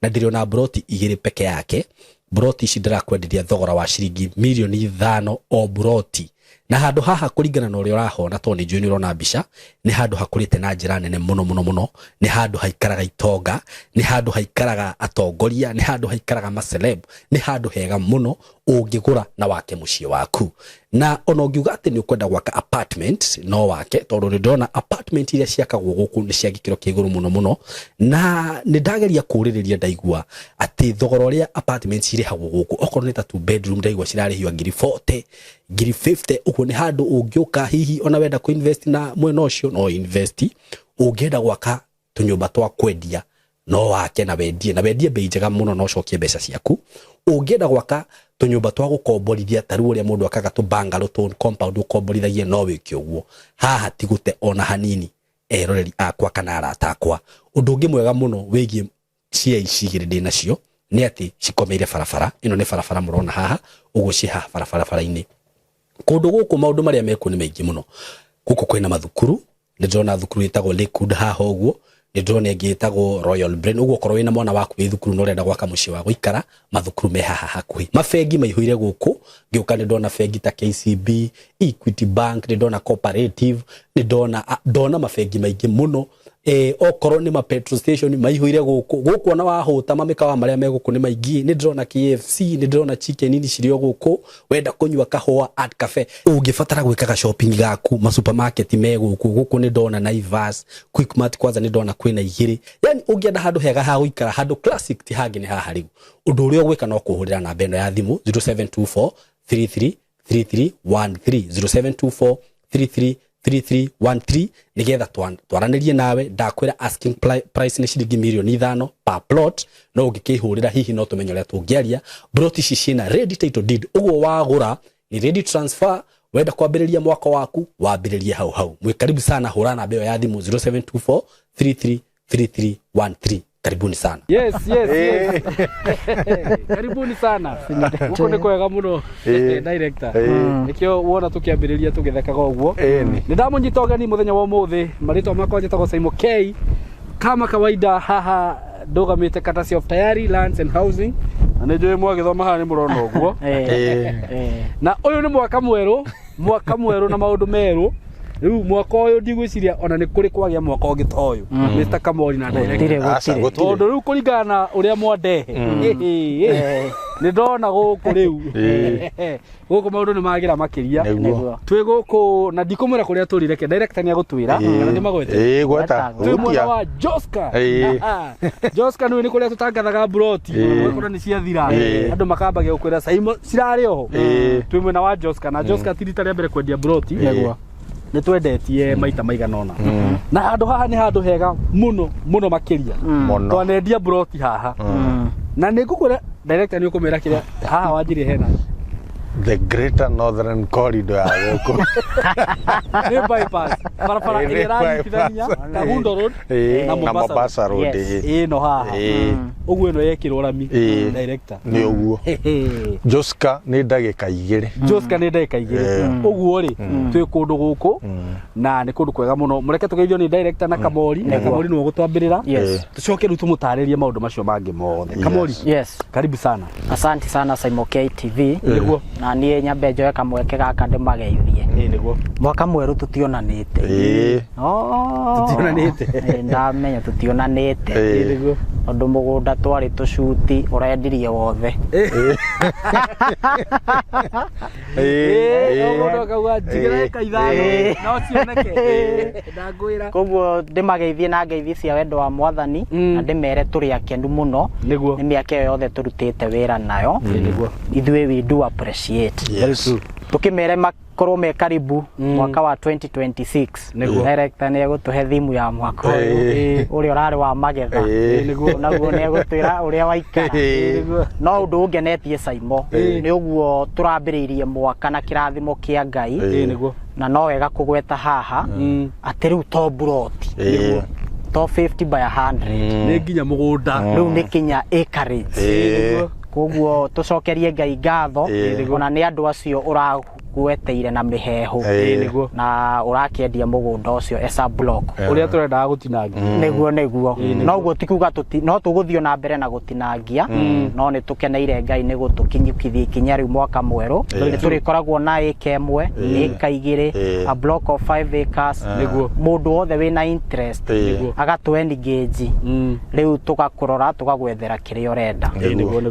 na ndiriona broti igiri peke yake broti ici ndirakwenderia thogora wa ciringi milioni 5 o broti na handu haha kuringana na uria urahona to ni njui ni urona mbica ni handu hakurite na njira nene muno ni handu haikaraga itonga ni handu haikaraga atongoria ni handu haikaraga maceleb ni handu hega muno ungigura na wake mucie waku na ona ungiuga ati ni ukwenda gwaka apartment no wake tondu ni ndona apartment iria ciakagwo guku ni cia gikiro kiiguru muno na ni ndageria kuririria ndaigua ati thogora uria apartments irihagwo guku okorwo ni ta 2 bedroom ndaigua cirarihio ngiri 40 ngiri 50 uko ni handu ungiuka hihi ona wenda ku invest na mwena ucio no invest ungienda gwaka tunyumba twa kwendia no wake na wendie bei njega muno no cokie mbeca ciaku ungienda gwaka tunyumba twa gukomborithia taru uria mundu akaga tu bungalow to compound ukomborithagie no wiki uguo haha tigute ona hanini eroreri akwa kana arata akwa undu ungi mwega muno wigie cia icigire ndina cio ni ati cikomeire barabara ino ni barabara murona haha uguo ci haha barabara-ini kundu guku maundu maria meku ni maingi muno guko kwina mathukuru ni ndona thukuru itagwo Lakewood haha uguo ni ndona ingi itagwo Royal Brain uguo korwo wina mwana waku wi thukuru no renda gwaka muci wa guikara mathukuru me haha hakuhi mafengi maihuire guku ngiuka ni ndona fengi ta KCB Equity Bank ni ndona Cooperative ni ndona mafengi maingi muno okorwo ni ma petrol station maihuire guku ona wahuta mamikawa maria me guku ni maingi ni ndona KFC ni ndona chicken ini cirio guku wenda kunywa kahua at cafe ungifatara gwikaga shopping gaku ma supermarket me guku ni ndona Naivas Quickmart kwanza ni ndona kwina igiri yani ungienda handu hega ha guikara handu classic ti hangi ni haha riu undu uria gwika no kuhurira na beno ya thimu 0724 33 3313 0724 3313 nigetha twaranirie nawe ndakwira asking price ni shilingi milioni 5 per plot no ungikihurira hihi no tumenye uria tungiaria plot ici cina ready title deed uguo wagura ni ready transfer wenda kwambiriria mwako waku wambiririe hau mwe karibu sana hura na beo ya thimu 0724 3313 karibuni sana yes karibuni sana uko ni kwega muno director nikio wona tukiambiriria tugithekaga uguo ni ndamunyita ogani muthenya wa muthi marito makwa njitagwo Saimo K kama kawaida haha ndugamite Courtesy of Tayari Lands and Housing na nijue mwagithoma haha ni murona uguo na uyu ni mwaka mweru na maundu meru riu mwaka uyu ndigwiciria ona ni kuri kwagia mwaka ungi ta uyu Mr Kamori na director tondu riu kuringana uria mwandehe ni ndona guku riu guku maundu ni magira makiria twi guku na ndikumira kuria turireke director ni agutwira kana ni magwete gweta mwana wa Joska Joska ni kuria tutangathaga broti kuna ni cia thira andu makambagia gukwira Saimo cirari oho twi mwena wa Joska na Joska tirita ria mbere kwendia broti ni twendetie maita maiganona na handu haha ni handu hega muno makiria twanendia broti haha na nigukwira director ni ukumira kiria haha wanjiri hena the Greater Northern Corridor ya guku ni bypass barabara ira itithania Kahundo Road na Mombasa Road no haha uguo no yekirwo rami director ni uguo Joska ni ndagika igiri uguo ri twi kundu guku na ni kundu kwega muno mureke tugeithio ni director na Kamori no gutwambirira tucoke ru tumutaririe maundu macio mangi mothe Kamori karibu sana asante sana Saimo K TV niguo na nie nyambe njoe kamweke gaka ndimageithie niguo mwaka mweru tutionanite tutionanite ndamenya tutionanite niguo ondu mugunda twari tucuti urendirie wothe ogodo kawa jigire kaithano no cioneke ndangwira koguo ndimageithie na ngeithi cia wendo wa mwathani na ndimere turi akenu muno ni miaka yothe turutite wira nayo ithuĩ we do appreciate tukimere makorwo me karibu mwaka wa 2026 director ni egutuhe thimu ya mwaka uri urari wa magetha naguo ni egutwira uria waikara no undu ungenetie Saimo ni uguo turambiriirie mwaka na kirathimo kia Ngai na no wega kugweta haha ati riu to broti to 50 by 100 ni nginya mugunda riu ni kinya acreage koguo tucokerie Ngai ngatho ona ni andu acio uragueteire na mihehu na urakiendia mugunda ucio esa block uria turenda gutinangia niguo no guo tikuga no tuguthio na mbere na gutinangia no ni tukeneire Ngai ni gutukinyukithia kinya riu mwaka mweru ni turikoragwo na eka imwe eka igiri a block of 5 acres mundu wothe wina interest agatu engage riu tugakurora tugagwethera kiria urenda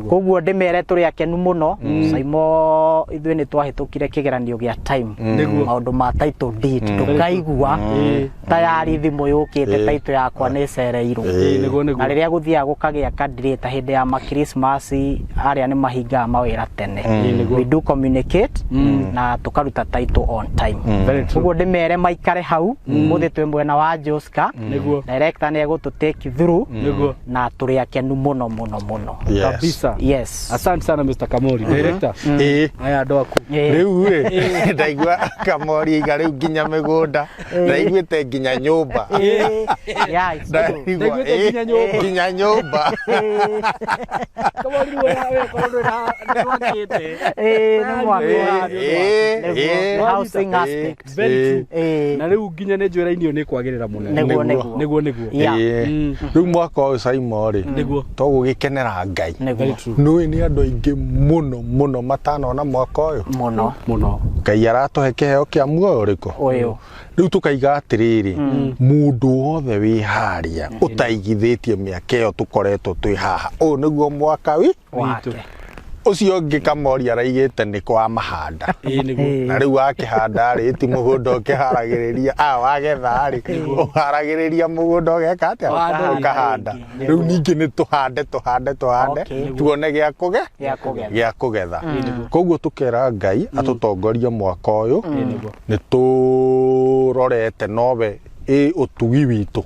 koguo ndimere turi akenu muno Saimo ithuĩ ni twahitukire kigeranio gia time maundu ma title deed tukaigua tayari thimu yukite title yakwa ni cereirwo na riria guthia gukagia candidate hindi ya ma Christmas aria ni mahinga mawira tene we do communicate na tukaruta title on time koguo ndimere maikare hau muthi twi mwena wa Joska director ni egutu take through na turi akenu muno kabisa yes asante sana Mr Kamori director aya ndo aku riu ndaigua Kamori iga riu nginya migunda ndaiguite nginya nyumba nginya nyumba Kamori wewe kondo na wakete housing aspect very true na riu nginya ne njwira-inĩ nĩ kwagĩrĩra mũno nĩguo riu mwaka ũyũ Saimo rĩ tũgũgĩkenera Ngai nĩũĩ nĩ andũ aingĩ mũno matanona mwaka ũyũ mũno Ngai aratũhe kĩheo kĩa muoyo ũrĩkũ riu tukaiga atiriri mundu wothe wi haria utaigithĩtie mĩaka ĩyo tukoretwo twĩ haha ũũ nĩguo mwaka wake ucio ũngĩ Kamori araigĩte nĩ kwa mahanda na rĩu akĩhanda rĩ ti mũgũnda ũkĩharagĩrĩria wagetha rĩ ũharagĩrĩria mũgũnda ũgeka atĩa ũkahanda rĩu ningĩ nĩ tũhande tuone gĩa kũgetha koguo tũkera Ngai atũtongorie mwaka ũyũ nĩ tũrorete nowe utugi witũ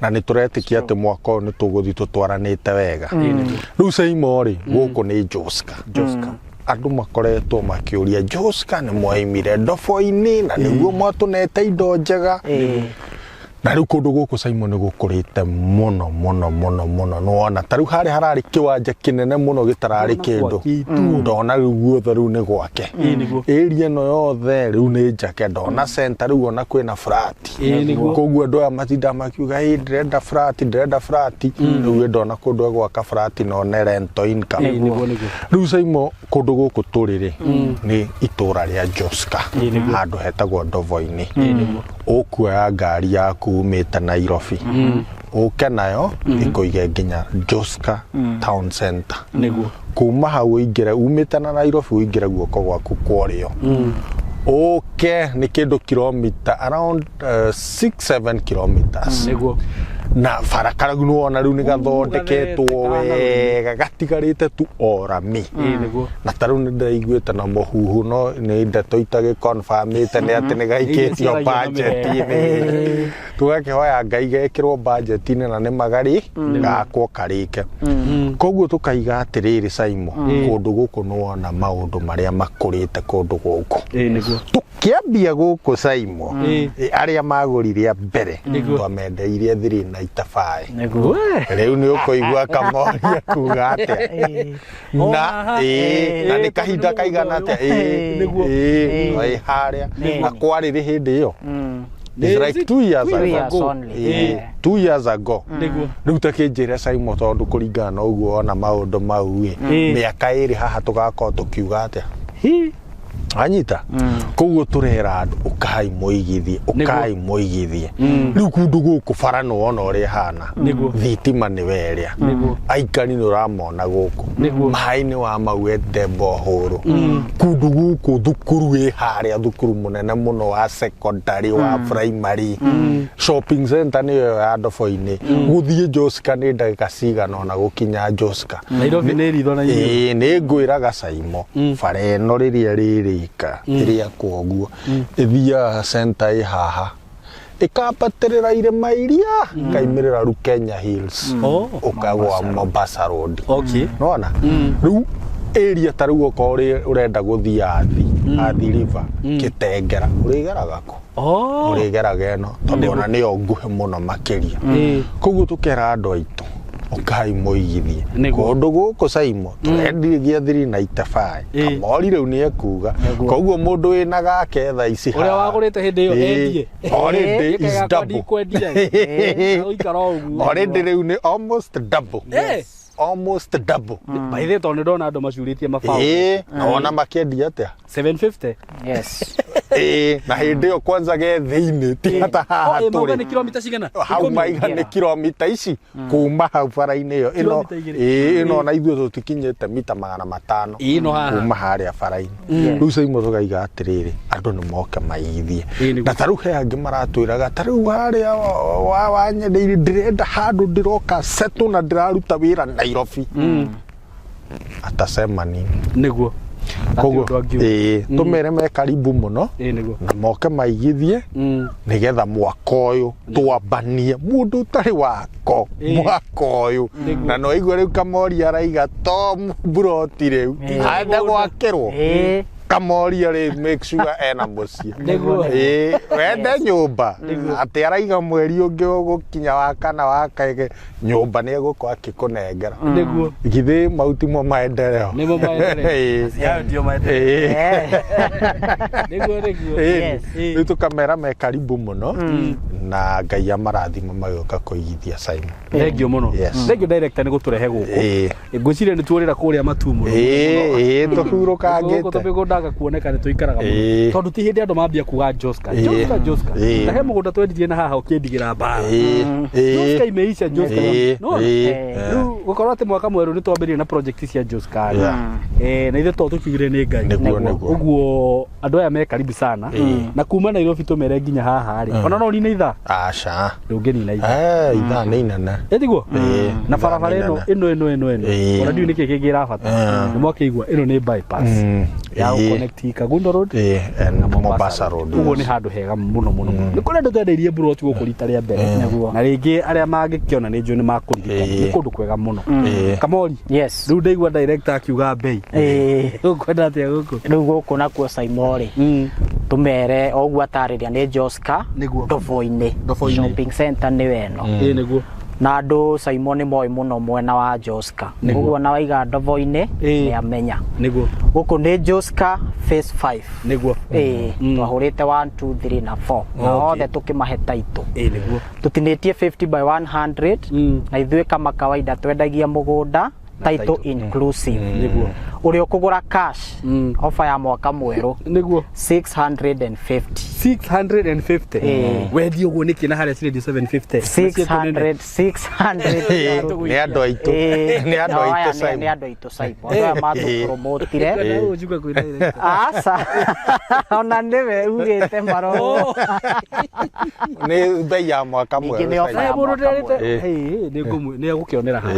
na nĩ tũretĩkia atĩ mwaka ũyũ nĩ tũgũthiĩ tũtwaranĩte wega rĩu Saimo rĩ gũkũ nĩ Joska andũ makoretwo makĩũria Joska nĩ mwaimire ndobo-inĩ na nĩguo mwatũnete indo njega na rĩu kũndũ gũkũ Saimo nĩ gũkũrĩte mũno nĩwona ta rĩu harĩa hararĩ kĩwanja kĩnene mũno gĩtararĩ kĩndũ ndona rĩu guothe rĩu nĩ gwake area ĩno yothe rĩu nĩ njake ndona center rĩu ona kwĩna flat koguo andũ aya matinda makiuga ndĩrenda flat rĩu ndona kũndũ gwaka flat none rental income rĩu Saimo kũndũ gũkũ tũrĩ nĩ itũra rĩa Joska handũ hetagwo Ndovo-inĩ ũkuoya ngari yaku umĩte Nairobi ũke nayo ĩkũige nginya Joska town center kuma hau ũingĩre umĩte na Nairobi ũingĩre guoko gwaku kwarĩo ũke nĩ kĩndũ kilomita around 6-7 kilometers na farakaragu nĩwona rĩu nĩ gathondeketwo wega gatigarĩte tu orami na ta rĩu nĩ ndĩraiguĩte na mũhuhu no nĩ ndeto itagĩconfirmĩte nĩ atĩ nĩ gaikĩtio budget-inĩ tũgakĩhoya Ngai gekĩrwo budget-inĩ na nĩ magari gakwo karĩke koguo tũkaiga atĩrĩrĩ Saimo kũndũ gũkũ nĩwona maũndũ marĩa makũrĩte kũndũ gũkũ tũkĩambia gũkũ Saimo arĩa magũrire mbere twamendeirie 395 rĩu nĩ ũkũigua Kamori akuga atĩa na nĩ kahinda kaigana atĩa harĩa na kwarĩ hĩndĩ ĩyo It's like 2 years ago. 2 years ago. Rĩu takĩnjĩra Saimo tondũ kũringana na ũguo ona maũndũ mau mĩaka ĩrĩ haha tũgakorwo tũkiuga atĩa anyita koguo tũrera andũ ũkai mũigithie rĩu kũndũ gũkũ bara nĩwona ũrĩa hana thitima nĩ werĩa aikari nĩ ũramona gũkũ maĩ nĩ wamauete mbohoro kũndũ gũkũ thukuru wĩ harĩa thukuru mũnene mũno wa secondary wa primary shopping center nĩyo ya Ndobo-inĩ gũthiĩ Joska nĩ ndagĩka cigana ona gũkinya Joska Nairobi nĩ ritho na nĩ ngwĩraga Saimo bara ĩno rĩrĩa rĩrĩ ĩrĩa kwoguo ĩthiaga center haha ĩkambatĩrĩra irĩma iria kaimĩrĩra ru Kenya Hills ũkagwa Mombasa Road nona rĩu area ta rĩu okorwo ũrenda gũthiĩ Athi River Kitengera ũrĩgeraga kũ ũrĩgeraga ĩno tondũ ona nĩyo nguhĩ mũno makĩria koguo tũkera andũ aitũ ũkai mũigithie kũndũ gũkũ Saimo tũrendirie 395 Kamori rĩu nĩ ekuga koguo mũndũ wĩna gake thaa ici ũrĩa wagũrĩte hĩndĩ ĩyo endie already is double already rĩu nĩ almost double by the tone ndona andũ macurĩtie mabao na ona makĩendia atĩa 750 yes na hĩndĩ ĩyo kwanza ge thĩinĩ ti hata haha tũrĩ nĩ kilomita cigana hau maiga nĩ kilomita ici kuma hau bara-inĩ ĩyo ĩno na ithuĩ tũtikinyĩte mita 500 kuma harĩa bara-inĩ rĩu Saimo tũkaiga atĩrĩrĩ andũ nĩ moke maigithie na ta rĩu he angĩ maratwĩraga ta rĩu harĩa wanyendeire ndĩrenda handũ ndĩroka settle na ndĩraruta wĩra Nairobi atasema nini nĩguo koguo tũmere me karibu mũno na moke maigithie nĩgetha mwaka ũyũ twambanie mũndũ ũtarĩ wako mwaka ũyũ na no igwe rĩu Kamori araiga to mburoti rĩu ande gwakĩrwo Kamori ari make sure ena muciĩ wende nyũmba atĩ araiga mweri ũngĩ ũgũkinya wa kana wa kaige nyũmba nĩ egũkorwo akĩkũnengera githĩ mauti mo maendeleo nĩmo maendeleo ya ndio maendeleo rĩu tũkamera me karibu mũno na Ngai amarathima magĩũka kũigithia Simon. Thengio mũno. Thengio director nĩ gũtũrehe gũkũ. Ngwĩciria nĩ tuorĩra kũrĩa matumu. Tũhurũkangĩte. Gũkũ tũmĩgũndaga kuoneka nĩ tũikaraga mũno. Tondũ ti hĩndĩ andũ mambia kuga Joska. Na he mũgũnda twendirie na haha ũkĩndigĩra mbara. Joska imeisha Joska. No. Rĩu gũkorwo atĩ mwaka mwerũ nĩ twambĩrĩrie na project cia Joska. Na ithe to tũkiugire nĩ Ngai. Ũguo andũ aya me karibu sana. Na kuma Nairobi tũmere nginya haha rĩ. Ona no ni itha. Aca. Ndũngĩnina itha. Itha nĩ inene. Etiguo? Na barabara ĩno ona ndiũ nĩkĩ kĩngĩ irabata. Nĩ mwakĩigua ĩno nĩ bypass ya connect Kagundo Road na Mombasa Road. Ũguo nĩ handũ hega mũno mũno. Nĩ kũrĩa andũ twendeirie brot gũkũ rita rĩa mbere. Na rĩngĩ arĩa mangĩkĩona nĩ njũĩ nĩ makũririkana. Nĩ kũndũ kwega mũno. Kamori. Yes. Rĩu ndaigua director akiuga bei. Ũkwenda atĩa gũkũ? Rĩu gũkũ nakuo Simon tumere oguo atarĩria nĩ Joska Ndovo-inĩ shopping center nĩ weno nĩguo na andũ Simon nĩ moĩ mũno mwena wa Joska ũguo na waiga Ndovo-inĩ nĩ amenya nĩguo gũkũ nĩ Joska phase 5 nĩguo twahũrĩte 1 2 3 na 4 na othe tũkĩmahe taitũ nĩguo tũtinĩtie 50 by 100 na ithuĩ kama kawaida twendagia mũgũnda title inclusive niguo uri ukugura cash offer ya mwaka mweru niguo 650 wendi uguo niki na haria ciredio 750 600 ni andu aitu ni andu aitu saipo aya matu promotire ujuka kwira asa ona niwe ugite maro ni bei ya mwaka mweru ni agukionera ha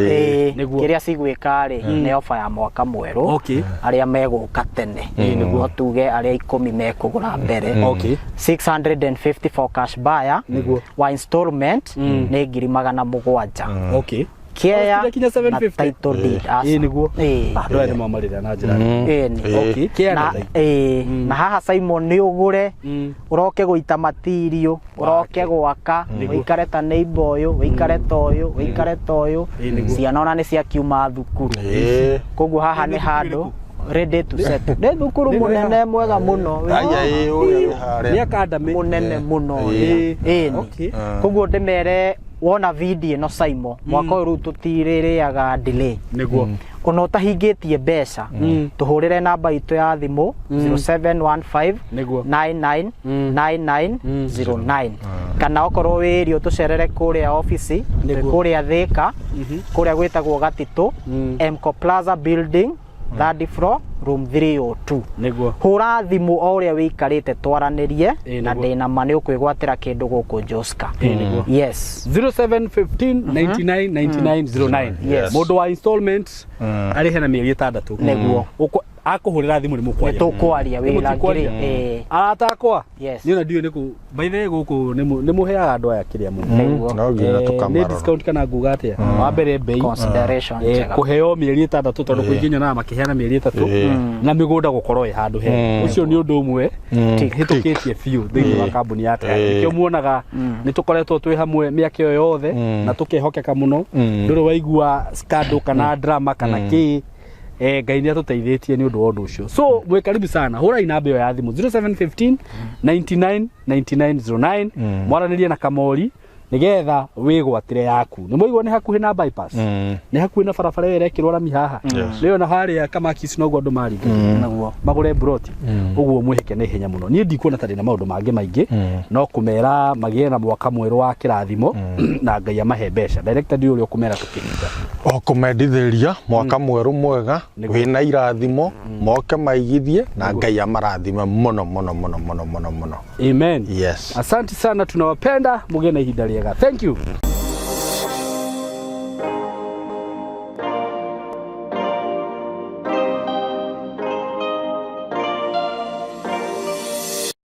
niguo kiria cigwika ri ni offer ya mwaka mweru aria meguka tene niguo tuge aria 10 mekugura mbere 650 for cash buyer wa installment ni 700 Kia kinya 750 niguo ndo ene mamarira na njira na haha Simon ni ugure uroke guita material uroke gwaka uikare ta neighbor uyu uikare toyo ciana ona ni cia kiuma thukuru koguo haha ni handu ready to set ne thukuru munene mwega muno ni academy munene muno koguo ndimere wona video no Simon mwaka uyu tutiririaga delay niguo ona utahingitie mbeca tuhurire namba itu ya thimu 0715 999909 kana okorwo wirio tucerere kuria office kuria Thika kuria gwitagwo Gatitu Mco Plaza building 3rd floor room 302 niguo hura thimu o uria wikarite twaranirie na ndina mani ukwigwatira kindu guku Joska yes 0715999909 mundu wa installment ari hena mieri 6 niguo akuhurira thimu ni mukwaria tukwaria wira ngiri atakwa ni ona ndiwe niku by the way guku ni muheaga andu aya kiria muno no ngina tukamara ni discount kana nguga atia wa mbere bei consideration kuheo mieri 6 tondu kuinginya na makiheana mieri 3 na migunda gukorwo handu he ucio ni undu umwe hitukitie few thiini wa kambuni yake nikio muonaga ni tukoretwo twi hamwe miaka yo yothe na tukehokeka muno nduru waigua scandal kana drama kana ki Ngai ni atuteithĩtie ni undu wa undu ucio so mwe karibu sana hura inamba yo ya thimu 0715 999909 mwaranirie na Kamori nigetha wigwatire yaku ni muigwa ni hakuhi na bypass ni hakuhi na barabara ire kirwara mihaha leo na haria kama kisi noguo andu maringa naguo magure broti uguo mwihike na ihenya muno ni ndikuona tari na maundu mangi maingi no kumera magie na mwaka mweru wa kirathimo na Ngai amahe mbeca director ndi uri ukumera tukirinda kumendithiria mwaka mweru mwega wina irathimo moke maigithie na Ngai amarathime muno amen yes asante sana tunawapenda mugene ihinda riega thank you